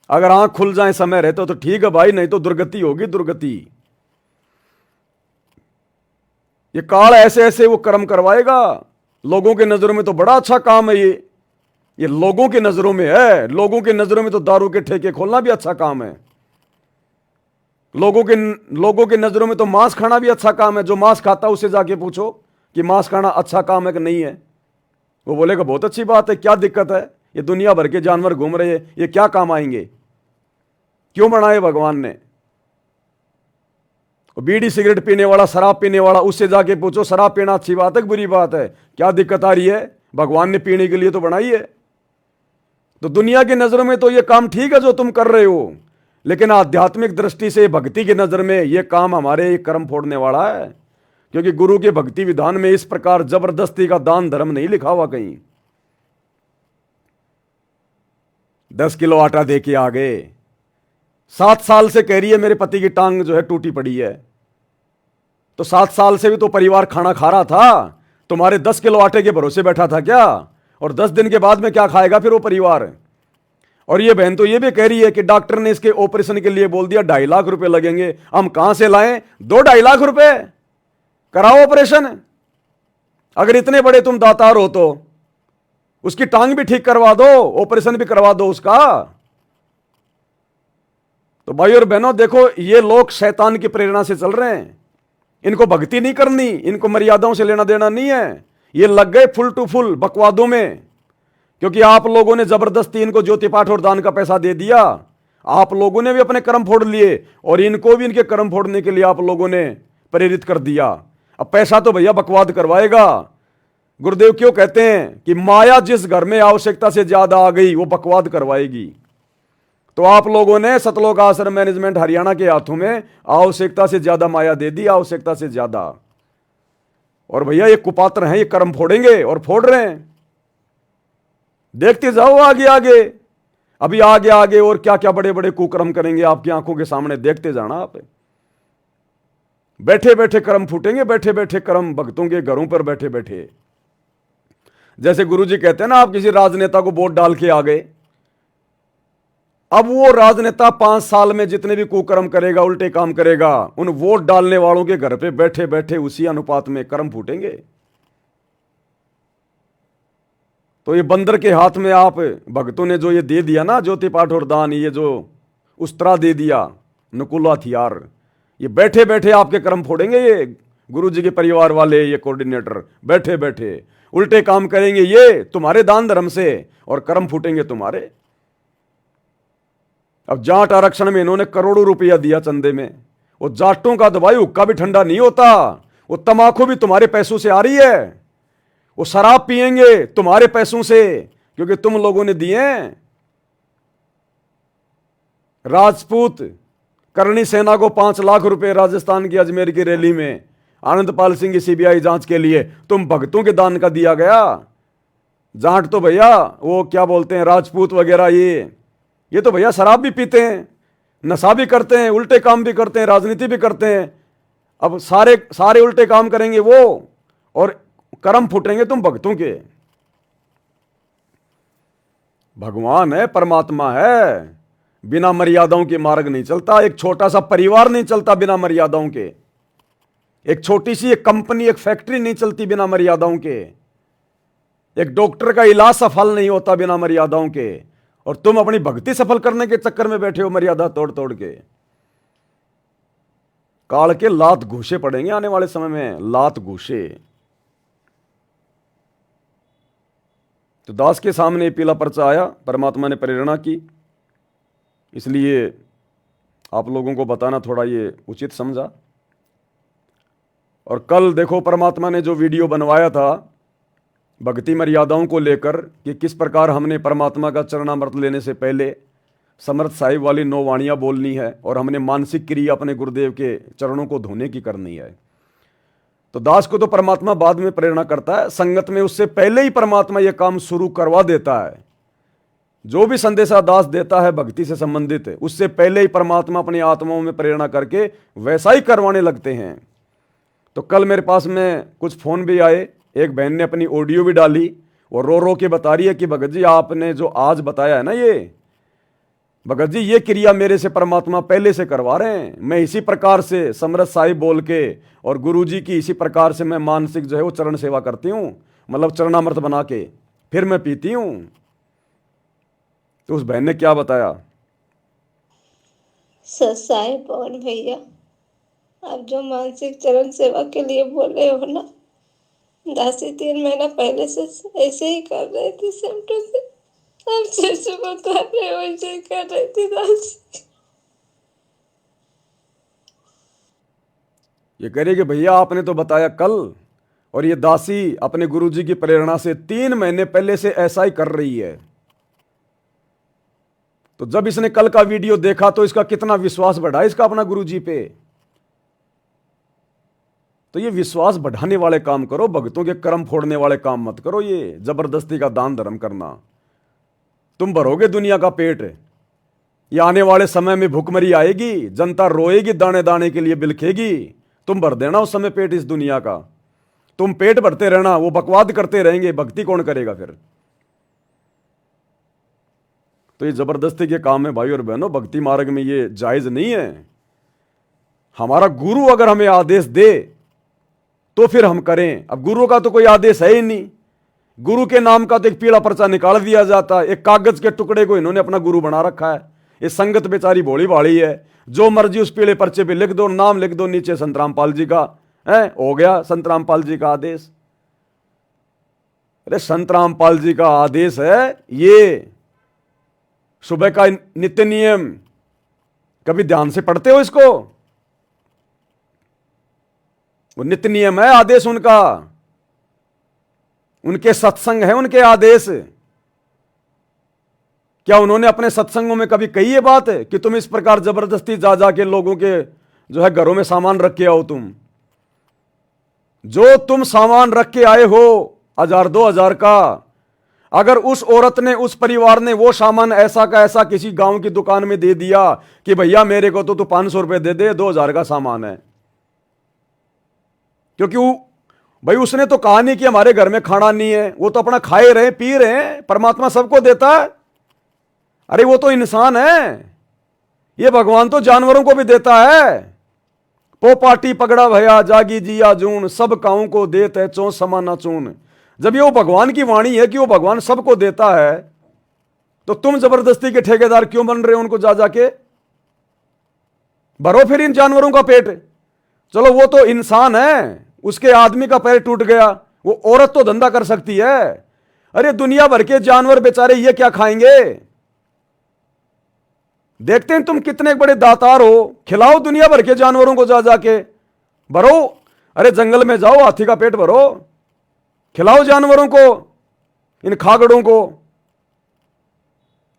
अगर आंख खुल जाए समय रहते तो ठीक है भाई, नहीं तो दुर्गति होगी, दुर्गति। ये काल ऐसे ऐसे वो कर्म करवाएगा। लोगों के नजरों में तो बड़ा अच्छा काम है ये लोगों की नजरों में है। लोगों की नजरों में तो दारू के ठेके खोलना भी अच्छा काम है। लोगों की नजरों में तो मांस खाना भी अच्छा काम है। जो मांस खाता है उससे जाके पूछो कि मांस खाना अच्छा काम है कि नहीं है, वो बोलेगा बहुत अच्छी बात है, क्या दिक्कत है, ये दुनिया भर के जानवर घूम रहे हैं, ये क्या काम आएंगे, क्यों बनाए भगवान ने। बीड़ी सिगरेट पीने वाला, शराब पीने वाला, उससे जाके पूछो शराब पीना अच्छी बात है कि बुरी बात है, क्या दिक्कत आ रही है, भगवान ने पीने के लिए तो बनाई है। तो दुनिया की नजरों में तो ये काम ठीक है जो तुम कर रहे हो, लेकिन आध्यात्मिक दृष्टि से, भक्ति की नजर में ये काम हमारे कर्म फोड़ने वाला है। क्योंकि गुरु के भक्ति विधान में इस प्रकार जबरदस्ती का दान धर्म नहीं लिखा हुआ कहीं। 10 किलो आटा दे के आ गए। 7 साल से कह रही है मेरे पति की टांग जो है टूटी पड़ी है। तो 7 साल से भी तो परिवार खाना खा रहा था, तुम्हारे 10 किलो आटे के भरोसे बैठा था क्या? और 10 दिन के बाद में क्या खाएगा फिर वो परिवार? और ये बहन तो ये भी कह रही है कि डॉक्टर ने इसके ऑपरेशन के लिए बोल दिया 2.5 लाख रुपए लगेंगे। हम कहां से लाएं 2-2.5 लाख रुपए? कराओ ऑपरेशन। अगर इतने बड़े तुम दातार हो तो उसकी टांग भी ठीक करवा दो, ऑपरेशन भी करवा दो उसका। तो भाई और बहनों देखो, ये लोग शैतान की प्रेरणा से चल रहे हैं। इनको भक्ति नहीं करनी, इनको मर्यादाओं से लेना देना नहीं है। ये लग गए फुल टू फुल बकवादों में, क्योंकि आप लोगों ने जबरदस्ती इनको ज्योति पाठ और दान का पैसा दे दिया। आप लोगों ने भी अपने कर्म फोड़ लिए और इनको भी इनके कर्म फोड़ने के लिए आप लोगों ने प्रेरित कर दिया। अब पैसा तो भैया बकवाद करवाएगा। गुरुदेव क्यों कहते हैं कि माया जिस घर में आवश्यकता से ज्यादा आ गई वो बकवाद करवाएगी। तो आप लोगों ने सतलोक आश्रम मैनेजमेंट हरियाणा के हाथों में आवश्यकता से ज्यादा माया दे दी, आवश्यकता से ज्यादा। और भैया ये कुपात्र हैं, ये कर्म फोड़ेंगे और फोड़ रहे हैं। देखते जाओ आगे आगे, अभी आगे आगे और क्या क्या बड़े बड़े कुकर्म करेंगे आपकी आंखों के सामने, देखते जाना आप। बैठे बैठे कर्म फूटेंगे, बैठे बैठे कर्म भक्तों के घरों पर बैठे बैठे। जैसे गुरुजी कहते हैं ना, आप किसी राजनेता को वोट डाल के आ गए, अब वो राजनेता 5 साल में जितने भी कुकर्म करेगा, उल्टे काम करेगा, उन वोट डालने वालों के घर पे बैठे बैठे उसी अनुपात में कर्म फूटेंगे। तो ये बंदर के हाथ में आप भक्तों ने जो ये दे दिया ना ज्योति पाठ और दान, ये जो उस्तरा दे दिया, नुकुला हथियार, ये बैठे बैठे आपके कर्म फोड़ेंगे। ये गुरुजी के परिवार वाले, ये कोऑर्डिनेटर बैठे बैठे उल्टे काम करेंगे ये तुम्हारे दान धर्म से, और कर्म फूटेंगे तुम्हारे। अब जाट आरक्षण में इन्होंने करोड़ों रुपया दिया चंदे में। वो जाटों का दवाई हुक्का भी ठंडा नहीं होता, वो तमाकू भी तुम्हारे पैसों से आ रही है, वो शराब पिएंगे तुम्हारे पैसों से, क्योंकि तुम लोगों ने दिए। राजपूत करणी सेना को 5 लाख रुपए राजस्थान की अजमेर की रैली में आनंदपाल सिंह की सीबीआई जांच के लिए तुम भक्तों के दान का दिया गया। जाट तो भैया वो क्या बोलते हैं, राजपूत वगैरह, ये तो भैया शराब भी पीते हैं, नशा भी करते हैं, उल्टे काम भी करते हैं, राजनीति भी करते हैं। अब सारे सारे उल्टे काम करेंगे वो, और कर्म फूटेंगे तुम भक्तों के। भगवान है, परमात्मा है, बिना मर्यादाओं के मार्ग नहीं चलता। एक छोटा सा परिवार नहीं चलता बिना मर्यादाओं के। एक छोटी सी एक कंपनी, एक फैक्ट्री नहीं चलती बिना मर्यादाओं के। एक डॉक्टर का इलाज सफल नहीं होता बिना मर्यादाओं के। और तुम अपनी भक्ति सफल करने के चक्कर में बैठे हो मर्यादा तोड़ तोड़ के। काल के लात घूसे पड़ेंगे आने वाले समय में, लात घूसे। तो दास के सामने पीला पर्चा आया, परमात्मा ने प्रेरणा की, इसलिए आप लोगों को बताना थोड़ा ये उचित समझा। और कल देखो परमात्मा ने जो वीडियो बनवाया था भक्ति मर्यादाओं को लेकर, कि किस प्रकार हमने परमात्मा का चरणामृत लेने से पहले समर्थ साहिब वाली 9 वाणियाँ बोलनी है, और हमने मानसिक क्रिया अपने गुरुदेव के चरणों को धोने की करनी है। तो दास को तो परमात्मा बाद में प्रेरणा करता है, संगत में उससे पहले ही परमात्मा यह काम शुरू करवा देता है। जो भी संदेशा दास देता है भक्ति से संबंधित, उससे पहले ही परमात्मा अपनी आत्माओं में प्रेरणा करके वैसा ही करवाने लगते हैं। तो कल मेरे पास में कुछ फ़ोन भी आए, एक बहन ने अपनी ऑडियो भी डाली और रो रो के बता रही है कि भगत जी आपने जो आज बताया है ना, ये भगत जी ये क्रिया मेरे से परमात्मा पहले से करवा रहे हैं। मैं इसी प्रकार से समरथ साहिब बोल के और गुरु जी की इसी प्रकार से मैं मानसिक जो है वो चरण सेवा करती हूँ, मतलब चरणामृत बना के फिर मैं पीती हूँ। तो उस बहन ने क्या बताया, साहिब पवन भैया, आप जो मानसिक चरण सेवा के लिए बोले हो ना, दासी 3 महीना पहले से ऐसे ही कर रही थी, सेम टू सेम आप जैसे बता रहे हो वैसे ही कर रही थी दासी। ये कह रही कि भैया आपने तो बताया कल, और ये दासी अपने गुरुजी की प्रेरणा से 3 महीने पहले से ऐसा ही कर रही है। तो जब इसने कल का वीडियो देखा तो इसका कितना विश्वास बढ़ा इसका अपना गुरुजी पे। तो ये विश्वास बढ़ाने वाले काम करो, भक्तों के कर्म फोड़ने वाले काम मत करो, ये जबरदस्ती का दान धर्म करना। तुम भरोगे दुनिया का पेट। ये आने वाले समय में भूखमरी आएगी, जनता रोएगी, दाने दाने के लिए बिलखेगी। तुम भर देना उस समय पेट इस दुनिया का। तुम पेट भरते रहना, वो बकवाद करते रहेंगे, भक्ति कौन करेगा फिर? तो ये जबरदस्ती के काम है भाई और बहनों, भक्ति मार्ग में ये जायज नहीं है। हमारा गुरु अगर हमें आदेश दे तो फिर हम करें। अब गुरु का तो कोई आदेश है ही नहीं। गुरु के नाम का तो एक पीला पर्चा निकाल दिया जाता है, एक कागज के टुकड़े को इन्होंने अपना गुरु बना रखा है। ये संगत बेचारी भोली भाली है, जो मर्जी उस पीले पर्चे पे लिख दो, नाम लिख दो, नीचे संत रामपाल जी का है, हो गया संत रामपाल जी का आदेश। अरे संत रामपाल जी का आदेश है ये सुबह का नित्य नियम। कभी ध्यान से पढ़ते हो इसको? वो नित्य नियम है, आदेश उनका, उनके सत्संग है, उनके आदेश। क्या उन्होंने अपने सत्संगों में कभी कही ये बात है कि तुम इस प्रकार जबरदस्ती जा जाके लोगों के जो है घरों में सामान रख के आओ? तुम जो तुम सामान रख के आए हो 1000-2000 का, अगर उस औरत ने, उस परिवार ने वो सामान ऐसा का ऐसा किसी गांव की दुकान में दे दिया कि भैया मेरे को तो तू 500 रुपए दे दे, 2000 का सामान है, क्योंकि भाई उसने तो कहा नहीं कि हमारे घर में खाना नहीं है, वो तो अपना खाए रहे पी रहे हैं, परमात्मा सबको देता है। अरे वो तो इंसान है, ये भगवान तो जानवरों को भी देता है। पोपाटी पगड़ा भया जागी जिया जून, सब काऊ को देत है चो समाना चून। जब ये वो भगवान की वाणी है कि वो भगवान सबको देता है, तो तुम जबरदस्ती के ठेकेदार क्यों बन रहे हो? उनको जा जाके भरो फिर इन जानवरों का पेट। चलो वो तो इंसान है, उसके आदमी का पैर टूट गया, वो औरत तो धंधा कर सकती है। अरे दुनिया भर के जानवर बेचारे ये क्या खाएंगे? देखते हैं तुम कितने बड़े दातार हो, खिलाओ दुनिया भर के जानवरों को, जा जाके भरो। अरे जंगल में जाओ, हाथी का पेट भरो, खिलाओ जानवरों को, इन खागड़ों को,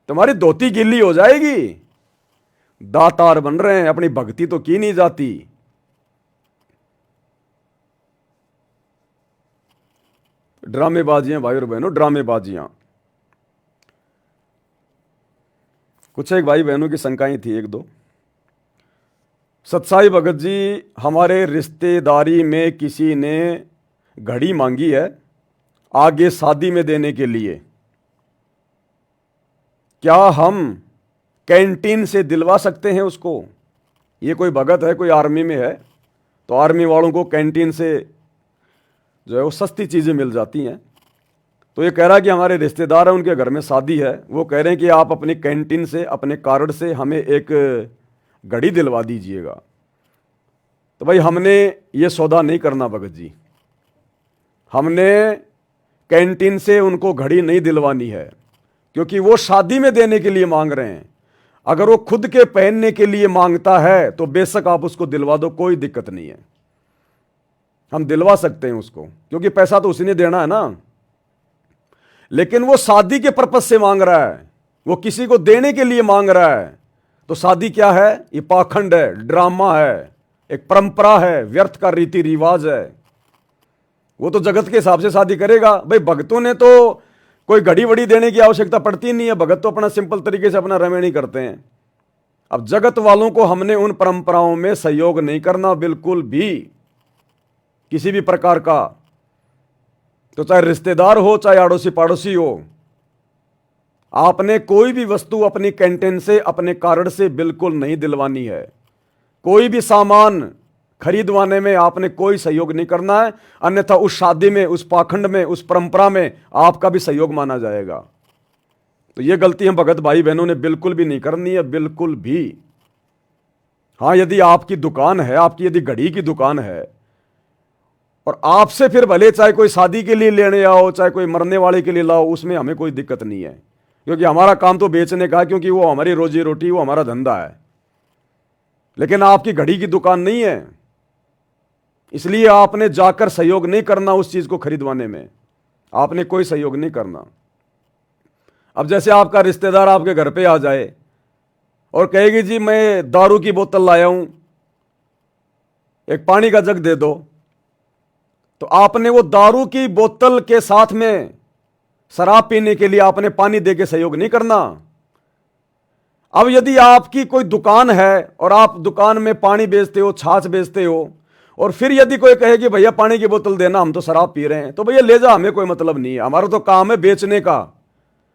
तुम्हारी धोती गिल्ली हो जाएगी। दातार बन रहे हैं, अपनी भक्ति तो की नहीं जाती। ड्रामेबाजियां भाई और बहनों, ड्रामेबाजियां। कुछ एक भाई बहनों की शंकाएं थी, एक दो। सत्साई भगत जी, हमारे रिश्तेदारी में किसी ने घड़ी मांगी है आगे शादी में देने के लिए, क्या हम कैंटीन से दिलवा सकते हैं उसको? ये कोई भगत है, कोई आर्मी में है, तो आर्मी वालों को कैंटीन से जो है वो सस्ती चीज़ें मिल जाती हैं। तो ये कह रहा है कि हमारे रिश्तेदार हैं, उनके घर में शादी है, वो कह रहे हैं कि आप अपनी कैंटीन से, अपने कार्ड से हमें एक घड़ी दिलवा दीजिएगा। तो भाई हमने ये सौदा नहीं करना भगत जी, हमने कैंटीन से उनको घड़ी नहीं दिलवानी है, क्योंकि वो शादी में देने के लिए मांग रहे हैं। अगर वो खुद के पहनने के लिए मांगता है तो बेशक आप उसको दिलवा दो, कोई दिक्कत नहीं है, हम दिलवा सकते हैं उसको, क्योंकि पैसा तो उसी ने देना है ना। लेकिन वो शादी के पर्पज से मांग रहा है, वो किसी को देने के लिए मांग रहा है, तो शादी क्या है? ये पाखंड है, ड्रामा है, एक परंपरा है, व्यर्थ का रीति रिवाज है। वो तो जगत के हिसाब से शादी करेगा। भाई भगतों ने तो कोई घड़ी वड़ी देने की आवश्यकता पड़ती नहीं है, भगत तो अपना सिंपल तरीके से अपना रमण ही करते हैं। अब जगत वालों को हमने उन परंपराओं में सहयोग नहीं करना बिल्कुल भी, किसी भी प्रकार का, तो चाहे रिश्तेदार हो चाहे आड़ोसी पाड़ोसी हो। आपने कोई भी वस्तु अपनी कैंटीन से, अपने कार्ड से बिल्कुल नहीं दिलवानी है। कोई भी सामान खरीदवाने में आपने कोई सहयोग नहीं करना है, अन्यथा उस शादी में, उस पाखंड में, उस परंपरा में आपका भी सहयोग माना जाएगा। तो ये गलती हम भगत भाई बहनों ने बिल्कुल भी नहीं करनी है, बिल्कुल भी। हाँ, यदि आपकी दुकान है, आपकी यदि घड़ी की दुकान है, और आपसे फिर भले चाहे कोई शादी के लिए लेने आओ, चाहे कोई मरने वाले के लिए लाओ, उसमें हमें कोई दिक्कत नहीं है, क्योंकि हमारा काम तो बेचने का है, क्योंकि वो हमारी रोजी रोटी, वो हमारा धंधा है। लेकिन आपकी घड़ी की दुकान नहीं है, इसलिए आपने जाकर सहयोग नहीं करना उस चीज को खरीदवाने में, आपने कोई सहयोग नहीं करना। अब जैसे आपका रिश्तेदार आपके घर पे आ जाए और कहेगी जी मैं दारू की बोतल लाया हूं, एक पानी का जग दे दो, तो आपने वो दारू की बोतल के साथ में शराब पीने के लिए आपने पानी दे के सहयोग नहीं करना। अब यदि आपकी कोई दुकान है और आप दुकान में पानी बेचते हो, छाछ बेचते हो, और फिर यदि कोई कहे कि भैया पानी की बोतल देना, हम तो शराब पी रहे हैं, तो भैया ले जा, हमें कोई मतलब नहीं है, हमारा तो काम है बेचने का।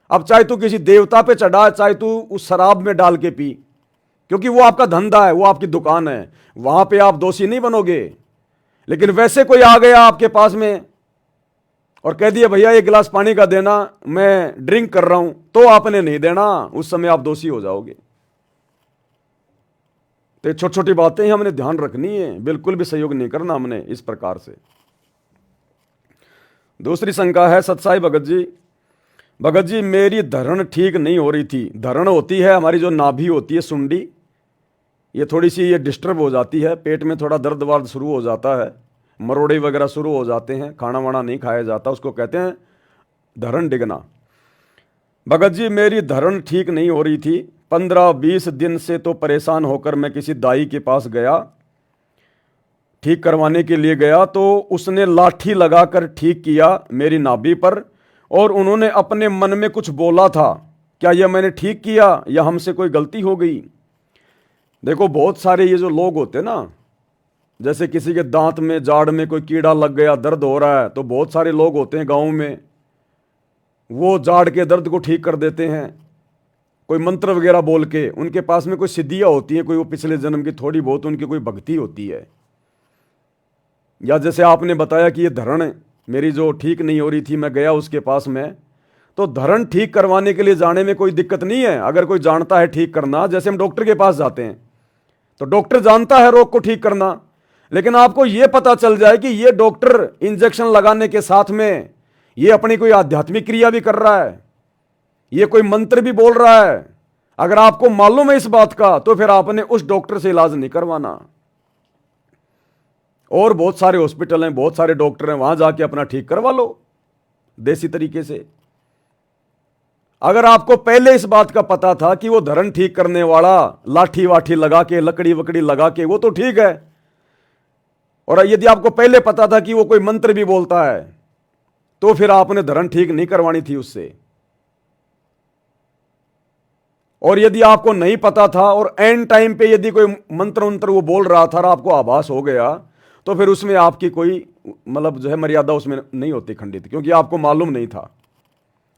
अब चाहे तू किसी देवता पे चढ़ा, चाहे तू उस शराब में डाल के पी, क्योंकि वो आपका धंधा है, वो आपकी दुकान है, वहां पे आप दोषी नहीं बनोगे। लेकिन वैसे कोई आ गया आपके पास में और कह दिया भैया एक गिलास पानी का देना, मैं ड्रिंक कर रहा हूं, तो आपने नहीं देना, उस समय आप दोषी हो जाओगे। तो छोटी छोटी बातें ही हमने ध्यान रखनी है, बिल्कुल भी सहयोग नहीं करना हमने इस प्रकार से। दूसरी शंका है सतसाई भगत जी मेरी धरण ठीक नहीं हो रही थी। धरण होती है हमारी जो नाभि होती है, सुंडी, ये थोड़ी सी ये डिस्टर्ब हो जाती है, पेट में थोड़ा दर्द वर्द शुरू हो जाता है, मरोड़े वगैरह शुरू हो जाते हैं, खाना वाना नहीं खाया जाता, उसको कहते हैं धरण डिगना। भगत जी मेरी धरण ठीक नहीं हो रही थी, 15-20 दिन से तो परेशान होकर मैं किसी दाई के पास गया, ठीक करवाने के लिए गया, तो उसने लाठी लगाकर ठीक किया मेरी नाभि पर, और उन्होंने अपने मन में कुछ बोला था, क्या यह मैंने ठीक किया या हमसे कोई गलती हो गई। देखो बहुत सारे ये जो लोग होते हैं ना, जैसे किसी के दांत में जाड़ में कोई कीड़ा लग गया, दर्द हो रहा है, तो बहुत सारे लोग होते हैं गांव में, वो जाड़ के दर्द को ठीक कर देते हैं, कोई मंत्र वगैरह बोल के। उनके पास में कोई सिद्धियां होती हैं, कोई वो पिछले जन्म की थोड़ी बहुत उनकी कोई भक्ति होती है। या जैसे आपने बताया कि ये धरण मेरी जो ठीक नहीं हो रही थी, मैं गया उसके पास में, तो धरण ठीक करवाने के लिए जाने में कोई दिक्कत नहीं है, अगर कोई जानता है ठीक करना। जैसे हम डॉक्टर के पास जाते हैं तो डॉक्टर जानता है रोग को ठीक करना, लेकिन आपको यह पता चल जाए कि ये डॉक्टर इंजेक्शन लगाने के साथ में ये अपनी कोई आध्यात्मिक क्रिया भी कर रहा है, ये कोई मंत्र भी बोल रहा है, अगर आपको मालूम है इस बात का, तो फिर आपने उस डॉक्टर से इलाज नहीं करवाना। और बहुत सारे हॉस्पिटल हैं, बहुत सारे डॉक्टर हैं, वहां जाके अपना ठीक करवा लो देसी तरीके से। अगर आपको पहले इस बात का पता था कि वो धरण ठीक करने वाला लाठी वाठी लगा के, लकड़ी वकड़ी लगा के, वो तो ठीक है, और यदि आपको पहले पता था कि वो कोई मंत्र भी बोलता है, तो फिर आपने धरण ठीक नहीं करवानी थी उससे। और यदि आपको नहीं पता था और एंड टाइम पे यदि कोई मंत्र उंत्र वो बोल रहा था और आपको आभास हो गया, तो फिर उसमें आपकी कोई मतलब जो है मर्यादा उसमें नहीं होती खंडित, क्योंकि आपको मालूम नहीं था।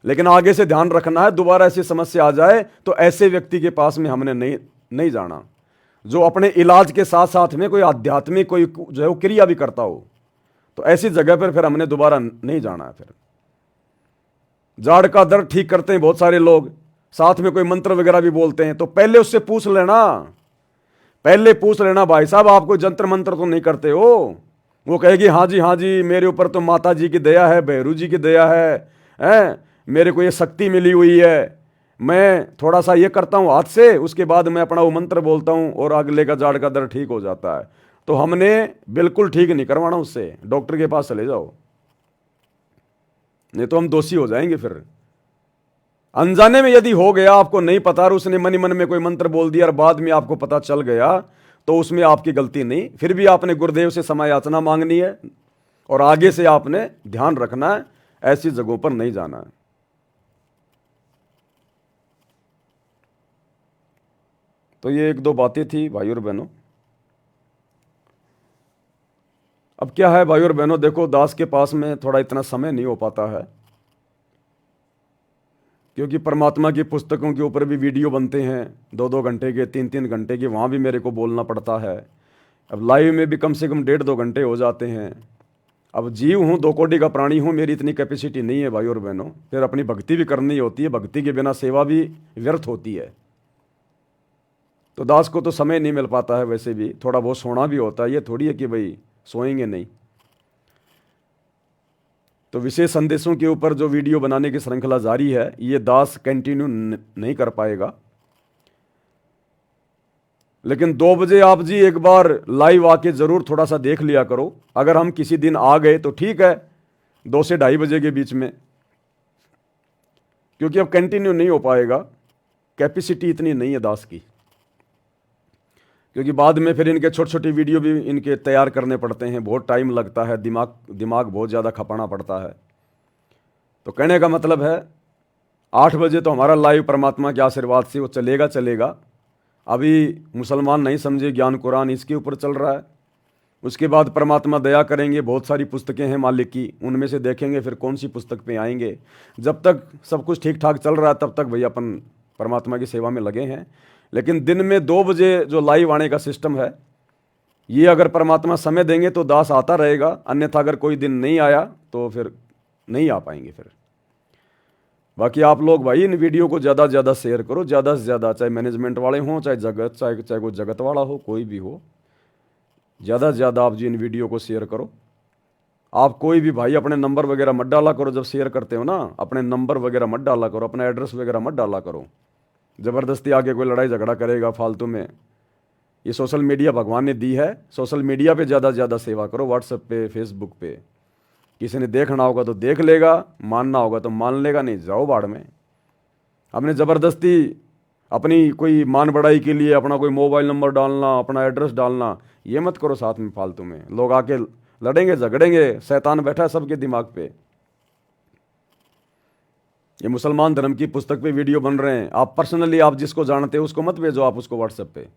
लेकिन आगे से ध्यान रखना है, दोबारा ऐसी समस्या आ जाए तो ऐसे व्यक्ति के पास में हमने नहीं जाना, जो अपने इलाज के साथ साथ में कोई आध्यात्मिक कोई जो है वो क्रिया भी करता हो, तो ऐसी जगह पर फिर हमने दोबारा नहीं जाना है। फिर जाड़ का दर्द ठीक करते हैं बहुत सारे लोग, साथ में कोई मंत्र वगैरह भी बोलते हैं, तो पहले उससे पूछ लेना, पहले पूछ लेना भाई साहब आप कोई जंत्र मंत्र तो नहीं करते हो। वो कहेगी हाँ जी मेरे ऊपर तो माता जी की दया है, भैरू जी की दया है, मेरे को ये शक्ति मिली हुई है, मैं थोड़ा सा ये करता हूँ हाथ से, उसके बाद मैं अपना वो मंत्र बोलता हूँ और अगले का जाड़ का दर्द ठीक हो जाता है। तो हमने बिल्कुल ठीक नहीं करवाना उससे, डॉक्टर के पास चले जाओ, नहीं तो हम दोषी हो जाएंगे। फिर अनजाने में यदि हो गया, आपको नहीं पता और उसने मन ही मन में कोई मंत्र बोल दिया और बाद में आपको पता चल गया, तो उसमें आपकी गलती नहीं, फिर भी आपने गुरुदेव से क्षमा याचना मांगनी है और आगे से आपने ध्यान रखना है, ऐसी जगहों पर नहीं जाना है। तो ये एक दो बातें थी भाई और बहनों। अब क्या है भाई और बहनों, देखो दास के पास में थोड़ा इतना समय नहीं हो पाता है, क्योंकि परमात्मा की पुस्तकों के ऊपर भी वीडियो बनते हैं 2-2 घंटे के, 3-3 घंटे के, वहाँ भी मेरे को बोलना पड़ता है। अब लाइव में भी कम से कम 1.5-2 घंटे हो जाते हैं। अब जीव हूँ, 2 कोटि का प्राणी हूँ, मेरी इतनी कैपेसिटी नहीं है भाई और बहनों। फिर अपनी भक्ति भी करनी होती है, भक्ति के बिना सेवा भी व्यर्थ होती है। तो दास को तो समय नहीं मिल पाता है, वैसे भी थोड़ा बहुत सोना भी होता है, ये थोड़ी है कि भाई सोएंगे नहीं। तो विशेष संदेशों के ऊपर जो वीडियो बनाने की श्रृंखला जारी है, ये दास कंटिन्यू नहीं कर पाएगा। लेकिन 2 बजे आप जी एक बार लाइव आके जरूर थोड़ा सा देख लिया करो। अगर हम किसी दिन आ गए तो ठीक है, 2 से 2:30 बजे के बीच में, क्योंकि अब कंटिन्यू नहीं हो पाएगा, कैपेसिटी इतनी नहीं है दास की। क्योंकि बाद में फिर इनके छोटी छोटी वीडियो भी इनके तैयार करने पड़ते हैं, बहुत टाइम लगता है, दिमाग बहुत ज़्यादा खपाना पड़ता है। तो कहने का मतलब है 8 बजे तो हमारा लाइव परमात्मा के आशीर्वाद से वो चलेगा। अभी मुसलमान नहीं समझे ज्ञान कुरान इसके ऊपर चल रहा है। उसके बाद परमात्मा दया करेंगे, बहुत सारी पुस्तकें हैं मालिक की, उनमें से देखेंगे फिर कौन सी पुस्तक पे आएंगे। जब तक सब कुछ ठीक ठाक चल रहा है तब तक भैया अपन परमात्मा की सेवा में लगे हैं। लेकिन दिन में 2 बजे जो लाइव आने का सिस्टम है, ये अगर परमात्मा समय देंगे तो दास आता रहेगा, अन्यथा अगर कोई दिन नहीं आया तो फिर नहीं आ पाएंगे फिर। बाकी आप लोग भाई इन वीडियो को ज़्यादा से ज़्यादा शेयर करो, ज़्यादा से ज़्यादा, चाहे मैनेजमेंट वाले हों, चाहे कोई जगत वाला हो, कोई भी हो, ज़्यादा से ज़्यादा आप जी इन वीडियो को शेयर करो। आप कोई भी भाई अपने नंबर वगैरह मत डाला करो, जब शेयर करते हो ना अपने नंबर वगैरह मत डाला करो, अपना एड्रेस वगैरह मत डाला करो। ज़बरदस्ती आके कोई लड़ाई झगड़ा करेगा फालतू में। ये सोशल मीडिया भगवान ने दी है, सोशल मीडिया पे ज़्यादा से ज़्यादा सेवा करो, व्हाट्सएप पे, फेसबुक पे। किसी ने देखना होगा तो देख लेगा, मानना होगा तो मान लेगा, नहीं जाओ बाढ़ में। हमने ज़बरदस्ती अपनी कोई मान बढ़ाई के लिए अपना कोई मोबाइल नंबर डालना, अपना एड्रेस डालना, ये मत करो साथ में फालतू में। लोग आके लड़ेंगे झगड़ेंगे, शैतान बैठा है सबके दिमाग पे। ये मुसलमान धर्म की पुस्तक पे वीडियो बन रहे हैं, आप पर्सनली आप जिसको जानते हो उसको मत भेजो, आप उसको व्हाट्सएप पे,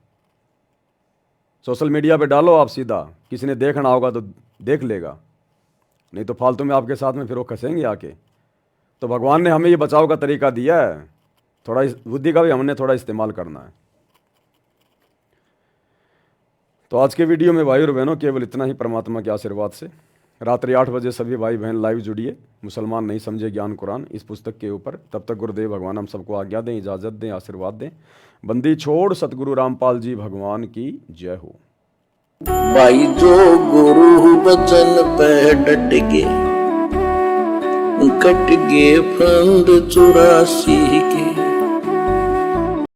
सोशल मीडिया पे डालो आप सीधा। किसी ने देखना होगा तो देख लेगा, नहीं तो फालतू में आपके साथ में फिर वो कसेंगे आके। तो भगवान ने हमें ये बचाव का तरीका दिया है, थोड़ा इस बुद्धि का भी हमने थोड़ा इस्तेमाल करना है। तो आज के वीडियो में भाई और बहनों केवल इतना ही, परमात्मा के आशीर्वाद से। रात्रि 8 बजे सभी भाई बहन लाइव जुड़िए, मुसलमान नहीं समझे ज्ञान कुरान इस पुस्तक के ऊपर। तब तक गुरुदेव भगवान हम सबको आज्ञा दें, इजाज़त दें, आशीर्वाद दें। बंदी छोड़ सतगुरु रामपाल जी भगवान की जय हो। भाई जो गुरु बचन पे डट गए, कट गए फंद 84 के।